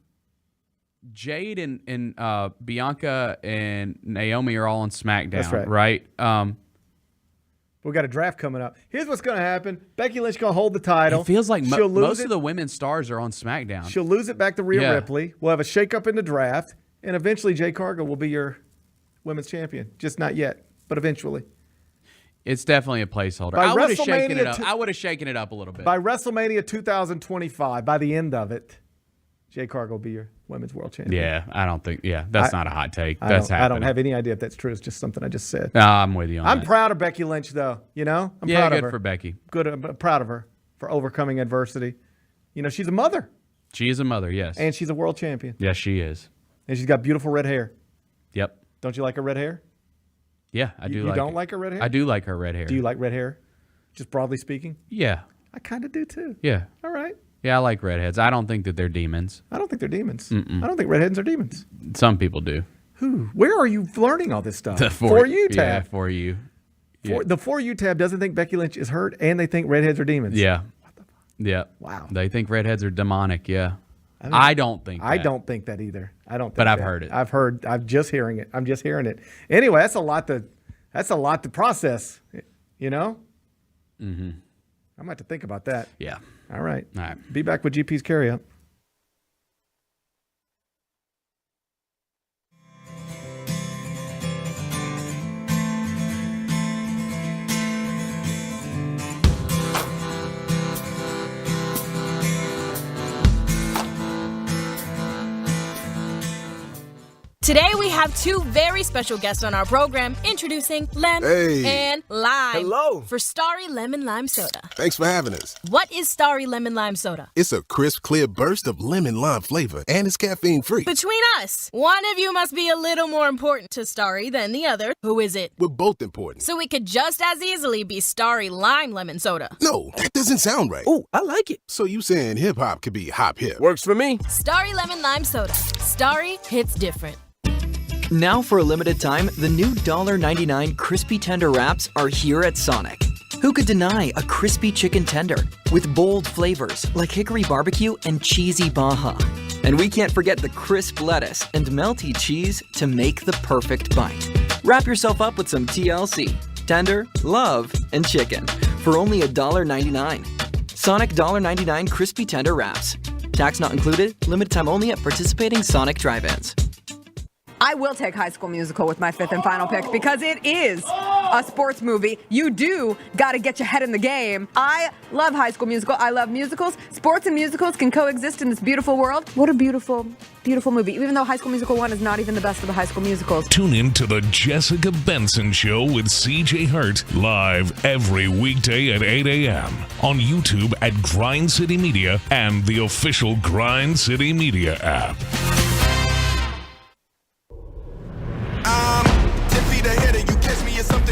Jade and Bianca and Naomi are all on SmackDown, That's right. right? We've got a draft coming up. Here's what's going to happen. Becky Lynch going to hold the title. It feels like She'll lose most it. of the women's stars are on SmackDown. She'll lose it back to Rhea Yeah. Ripley. We'll have a shakeup in the draft, and eventually Jay Cargill will be your women's champion. Just not yet, but eventually. It's definitely a placeholder. By I would have shaken WrestleMania it up. two- I would have shaken it up a little bit. By WrestleMania 2025, by the end of it, Jay Cargill will be your women's world champion. Yeah, I don't think. Yeah, that's not a hot take. I That's don't, happening. I don't have any idea if that's true. It's just something I just said. No, I'm with you on I'm that. proud of Becky Lynch, though. You know, I'm Yeah, proud good of her. for Becky. Good, I'm proud of her for overcoming adversity. You know, she's a mother, She is a mother, yes. and she's a world champion. Yes, she is. And she's got beautiful red hair. Yep. Don't you like her red hair? Yeah, I do. You don't like her red hair? I do like her red hair. Do you like red hair? Just broadly speaking? Yeah. I kind of do too. Yeah. All right. Yeah, I like redheads. I don't think that they're demons. I don't think they're demons. Mm-mm. I don't think redheads are demons. Some people do. Who? Where are you learning all this stuff? The For You tab. Yeah, For You. Yeah. The For You tab doesn't think Becky Lynch is hurt, and they think redheads are demons. Yeah. What the fuck? Yeah. Wow. They think redheads are demonic. Yeah. I don't think that. I don't think that either. I don't think But I've that. heard it. I'm just hearing it. I'm just hearing it. Anyway, that's a lot to process, you know? Mm-hmm. I might have to think about that. Yeah. All right. All right. Be back with GP's carry up. Today we have two very special guests on our program, introducing Lem and Lime. Hello. For Starry Lemon Lime Soda. Thanks for having us. What is Starry Lemon Lime Soda? It's a crisp, clear burst of lemon lime flavor, and it's caffeine-free. Between us, one of you must be a little more important to Starry than the other. Who is it? We're both important. So it could just as easily be Starry Lime Lemon Soda. No, that doesn't sound right. Oh, I like it. So you saying hip-hop could be hop-hip? Works for me. Starry Lemon Lime Soda. Starry hits different. Now for a limited time, the new $1.99 crispy tender wraps are here at Sonic. Who could deny a crispy chicken tender with bold flavors like hickory barbecue and cheesy Baja? And we can't forget the crisp lettuce and melty cheese to make the perfect bite. Wrap yourself up with some TLC, tender, love, and chicken for only $1.99. Sonic $1.99 crispy tender wraps. Tax not included, limited time only at participating Sonic drive-ins. I will take High School Musical with my fifth and final pick because it is a sports movie. You do got to get your head in the game. I love High School Musical. I love musicals. Sports and musicals can coexist in this beautiful world. What a beautiful, beautiful movie. Even though High School Musical 1 is not even the best of the High School Musicals. Tune in to the Jessica Benson Show with CJ Hurt live every weekday at 8 a.m. on YouTube at Grind City Media and the official Grind City Media app.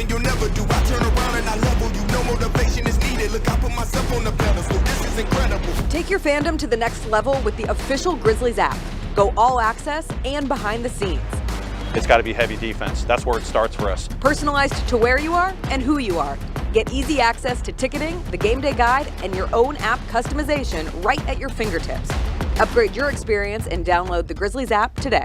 You'll never do. I turn around and I level you. No motivation is needed. Look, I put myself on the pedestal. This is incredible. Take your fandom to the next level with the official Grizzlies app. Go all access and behind the scenes. It's got to be heavy defense. That's where it starts for us. Personalized to where you are and who you are. Get easy access to ticketing, the game day guide, and your own app customization right at your fingertips. Upgrade your experience and download the Grizzlies app today.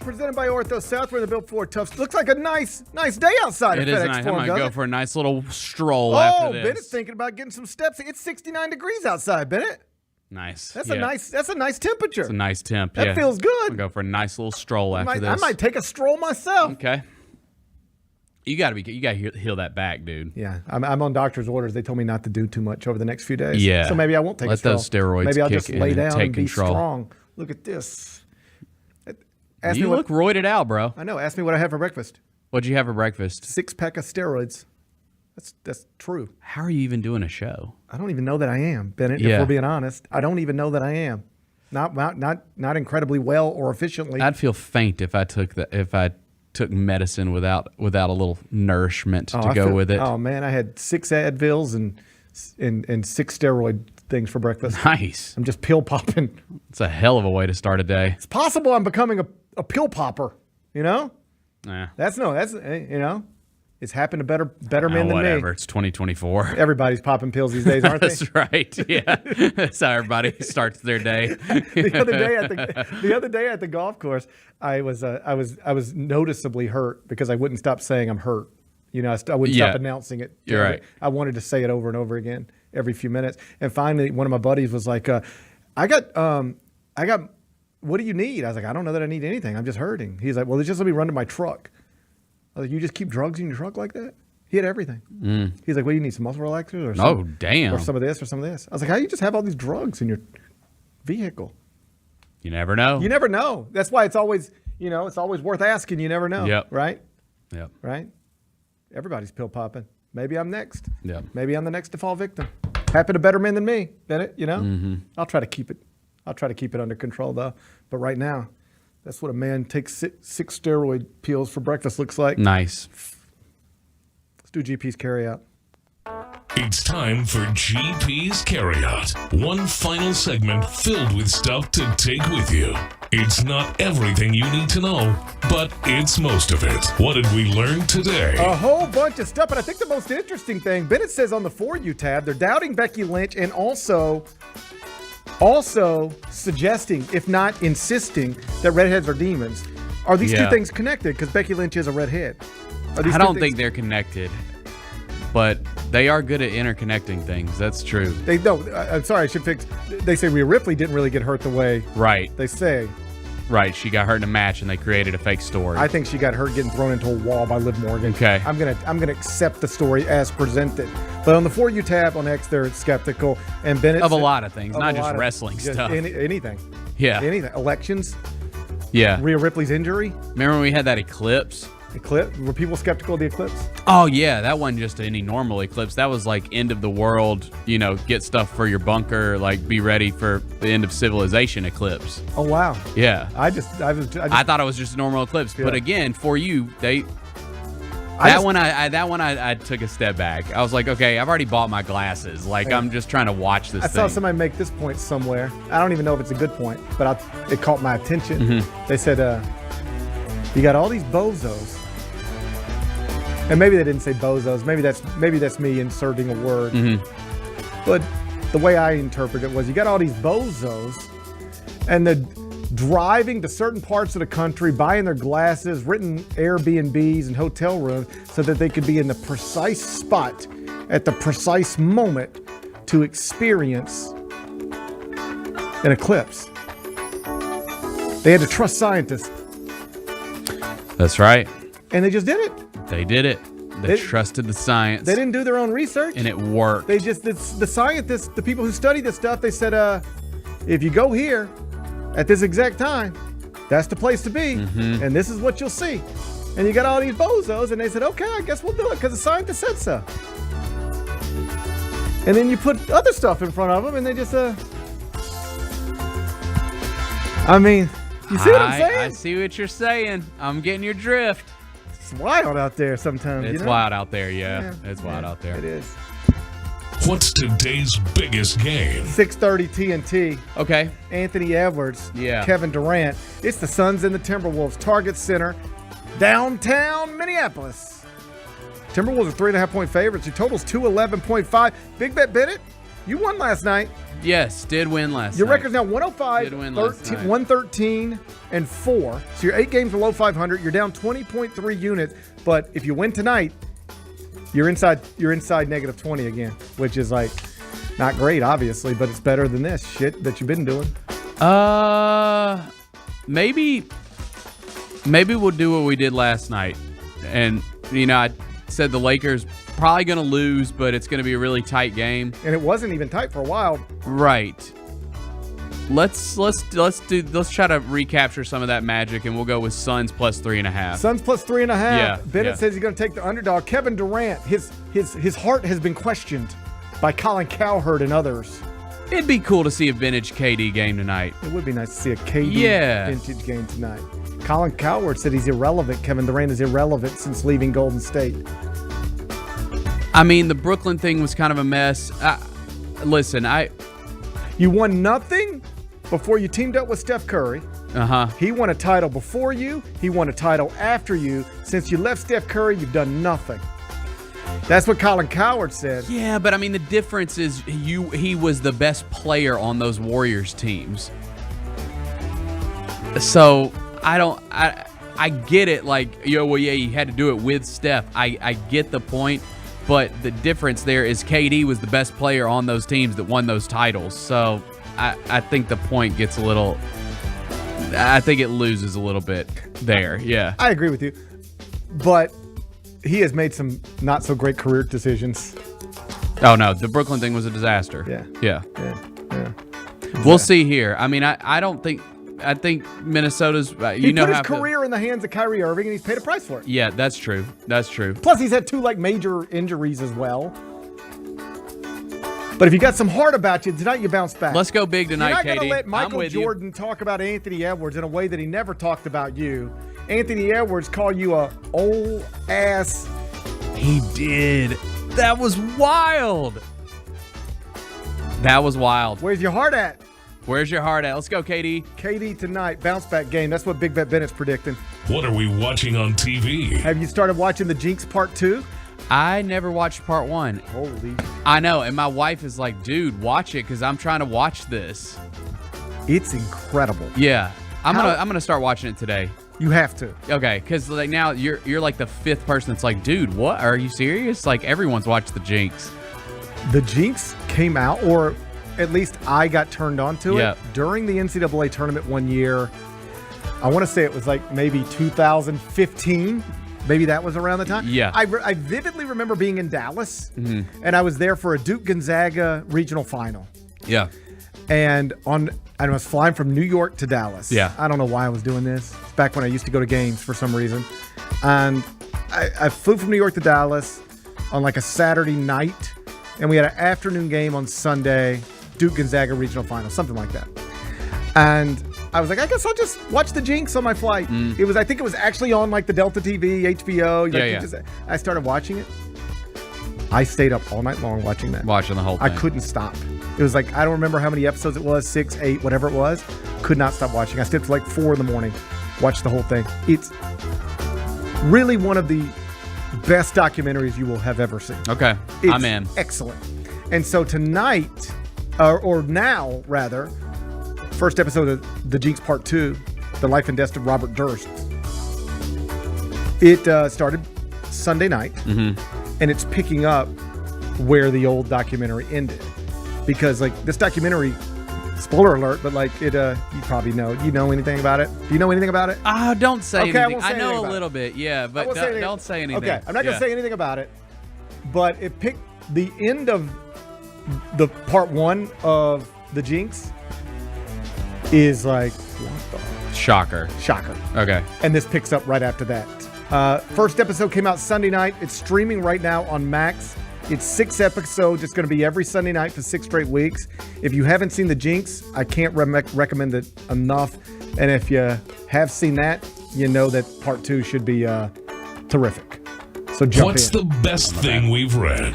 Presented by Ortho South. We're in the Built Ford Tough. Looks like a nice day outside it of is FedEx nice. Forum, I'm going to go for a nice little stroll after this. Bennett's thinking about getting some steps. It's 69 degrees outside, Bennett. Nice. That's a nice temperature. It's a nice temp. That feels good. I'll go for a nice little stroll after this. I might take a stroll myself. Okay. You got to heal that back, dude. Yeah, I'm on doctor's orders. They told me not to do too much over the next few days. Yeah. So maybe I won't take a stroll. Let those steroids Maybe I'll kick just in lay and down take and be control. strong. Look at this. You look roided out, bro. I know. Ask me what I have for breakfast. What'd you have for breakfast? 6-pack of steroids. That's true. How are you even doing a show? I don't even know that I am, Bennett. Yeah. If we're being honest, I don't even know that I am. Not incredibly well or efficiently. I'd feel faint if I took medicine without a little nourishment to go with it. Oh man, I had 6 Advils and 6 steroid things for breakfast. Nice. I'm just pill popping. It's a hell of a way to start a day. It's possible I'm becoming a pill popper. You know? Yeah. It's happened to better men than whatever. me. It's 2024. Everybody's popping pills these days, aren't they? That's right. Yeah. That's how everybody starts their day. The other day at the golf course, I was noticeably hurt because I wouldn't stop saying I'm hurt. You know, I wouldn't stop announcing it. You're right. I wanted to say it over and over again every few minutes. And finally, one of my buddies was like, I got, what do you need? I was like, I don't know that I need anything. I'm just hurting. He's like, well, just let me run to my truck. I was like, you just keep drugs in your truck like that? He had everything. He's like, well, you need some muscle relaxers or Oh, damn. Or some of this or some of this. I was like, how do you just have all these drugs in your vehicle? You never know. You never know. That's why it's always, it's always worth asking. You never know. Yep. Right? Yep. Right? Everybody's pill popping. Maybe I'm next. Yep. Maybe I'm the next to fall victim. Happened to better men than me. Bennett, I'll try to keep it under control though. But right now, that's what a man takes six steroid pills for breakfast looks like. Nice. Let's do GP's carryout. It's time for GP's Carryout. One final segment filled with stuff to take with you. It's not everything you need to know, but it's most of it. What did we learn today? A whole bunch of stuff, but I think the most interesting thing, Bennett says on the For You tab, they're doubting Becky Lynch and also suggesting, if not insisting, that redheads are demons. Are these two things connected? Because Becky Lynch is a redhead. I don't think they're connected, but they are good at interconnecting things. That's true. I'm sorry, I should fix. They say Rhea Ripley didn't really get hurt the way they say. Right, she got hurt in a match and they created a fake story. I think she got hurt getting thrown into a wall by Liv Morgan. Okay. I'm gonna accept the story as presented. But on the For You tab on X, they're skeptical. And Bennett of a lot of things, not just wrestling stuff. Anything. Yeah. Anything. Elections. Yeah. Rhea Ripley's injury. Remember when we had that eclipse? Were people skeptical of the eclipse? Oh yeah, that wasn't just any normal eclipse. That was like end of the world, get stuff for your bunker, like be ready for the end of civilization eclipse. Oh wow. Yeah. I thought it was just a normal eclipse, but again, For You, I took a step back. I was like, okay, I've already bought my glasses. Like I'm just trying to watch this thing. I saw somebody make this point somewhere. I don't even know if it's a good point, but it caught my attention. They said, you got all these bozos. And maybe they didn't say bozos. Maybe that's me inserting a word. But the way I interpret it was you got all these bozos and they're driving to certain parts of the country, buying their glasses, renting Airbnbs and hotel rooms so that they could be in the precise spot at the precise moment to experience an eclipse. They had to trust scientists. That's right. And they just did it. They did it. They trusted the science. They didn't do their own research. And it worked. The scientists, the people who study this stuff, they said, if you go here at this exact time, that's the place to be. And this is what you'll see. And you got all these bozos, and they said, okay, I guess we'll do it because the scientist said so. And then you put other stuff in front of them, and they just, you see what I'm saying? I see what you're saying. I'm getting your drift. It's wild out there sometimes. It's wild out there, yeah. It's wild out there. It is. What's today's biggest game? 6:30 TNT. Okay. Anthony Edwards. Yeah. Kevin Durant. It's the Suns and the Timberwolves. Target Center, downtown Minneapolis. Timberwolves are 3.5-point favorites. Your total's 211.5. Big bet, Bennett. You won last night. Yes, did win last night. Your record's now 105, 113, and 4. So you're 8 games below 500. You're down 20.3 units. But if you win tonight, you're inside negative 20 again, which is like not great, obviously, but it's better than this shit that you've been doing. Maybe we'll do what we did last night. And I said the Lakers probably going to lose, but it's going to be a really tight game. And it wasn't even tight for a while. Right. Let's try to recapture some of that magic, and we'll go with Suns plus 3.5. Suns plus 3.5. Yeah. Bennett says he's going to take the underdog. Kevin Durant, his heart has been questioned by Colin Cowherd and others. It'd be cool to see a vintage KD game tonight. It would be nice to see a KD vintage game tonight. Colin Cowherd said he's irrelevant. Kevin Durant is irrelevant since leaving Golden State. I mean, the Brooklyn thing was kind of a mess. Listen, You won nothing before you teamed up with Steph Curry. He won a title before you. He won a title after you. Since you left Steph Curry, you've done nothing. That's what Colin Cowherd said. Yeah, but I mean, the difference is he was the best player on those Warriors teams. So I get it. Like, you had to do it with Steph. I get the point. But the difference there is KD was the best player on those teams that won those titles. So I think the point gets I think it loses a little bit there. Yeah. I agree with you. But he has made some not so great career decisions. Oh no, the Brooklyn thing was a disaster. Yeah. We'll see here. I mean, I think Minnesota's. He put his career in the hands of Kyrie Irving, and he's paid a price for it. Yeah, that's true. That's true. Plus, he's had 2 major injuries as well. But if you got some heart about you, tonight you bounce back. Let's go big tonight, You're not Katie. Gonna let Michael Jordan talk about Anthony Edwards in a way that he never talked about you. Anthony Edwards called you a old ass. He did. That was wild. That was wild. Where's your heart at? Where's your heart at? Let's go, Katie. Katie tonight, bounce back game. That's what Big Bet Bennett's predicting. What are we watching on TV? Have you started watching The Jinx Part 2? I never watched part 1. Holy. I know, and my wife is like, dude, watch it because I'm trying to watch this. It's incredible. Yeah. I'm gonna start watching it today. You have to. Okay, because like now you're like the 5th person that's like, dude, what? Are you serious? Like everyone's watched The Jinx. The Jinx came out, or at least I got turned on to it during the NCAA tournament one year. I want to say it was like maybe 2015. Maybe that was around the time. Yeah. I vividly remember being in Dallas, and I was there for a Duke-Gonzaga regional final. Yeah. And I was flying from New York to Dallas. Yeah. I don't know why I was doing this. It's back when I used to go to games for some reason. And I flew from New York to Dallas on like a Saturday night, and we had an afternoon game on Sunday, Duke-Gonzaga regional final, something like that. And I was like, I guess I'll just watch The Jinx on my flight. I think it was actually on like the Delta TV, HBO. I started watching it. I stayed up all night long watching that. Watching the whole thing. I couldn't stop. It was like, I don't remember how many episodes it was, 6, 8, whatever it was. Could not stop watching. I stayed up till like 4 in the morning, watched the whole thing. It's really one of the best documentaries you will have ever seen. Okay, I'm in. Excellent. And so tonight, or now rather, first episode of The Jinx Part 2, The Life and Death of Robert Durst. It started Sunday night, and it's picking up where the old documentary ended. Because, like, this documentary, spoiler alert, but, like, you probably know. You know anything about it? Do you know anything about it? Don't say anything. I won't say I know anything a little bit, yeah, but don't say anything. Okay, I'm not going to say anything about it, but it picked the end of the part 1 of The Jinx is like, what the? Shocker. Okay. And this picks up right after that. First episode came out Sunday night. It's streaming right now on Max. It's 6 episodes. It's going to be every Sunday night for 6 straight weeks. If you haven't seen The Jinx, I can't recommend it enough. And if you have seen that, you know that part 2 should be terrific. So jump What's in. the best thing we've read?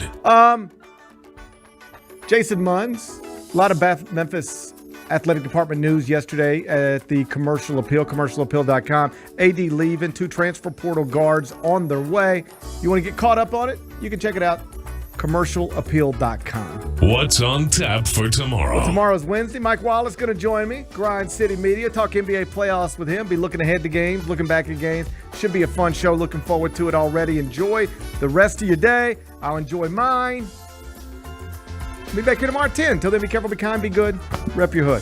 Jason Munns. A lot of Memphis athletic department news yesterday at the Commercial Appeal, commercialappeal.com. AD leaving, 2 transfer portal guards on their way. You want to get caught up on it? You can check it out, commercialappeal.com. What's on tap for tomorrow? Well, tomorrow's Wednesday. Mike Wallace going to join me. Grind City Media. Talk NBA playoffs with him. Be looking ahead to games, looking back at games. Should be a fun show. Looking forward to it already. Enjoy the rest of your day. I'll enjoy mine. Be back here tomorrow at 10. Till then, be careful, be kind, be good. Rep your hood.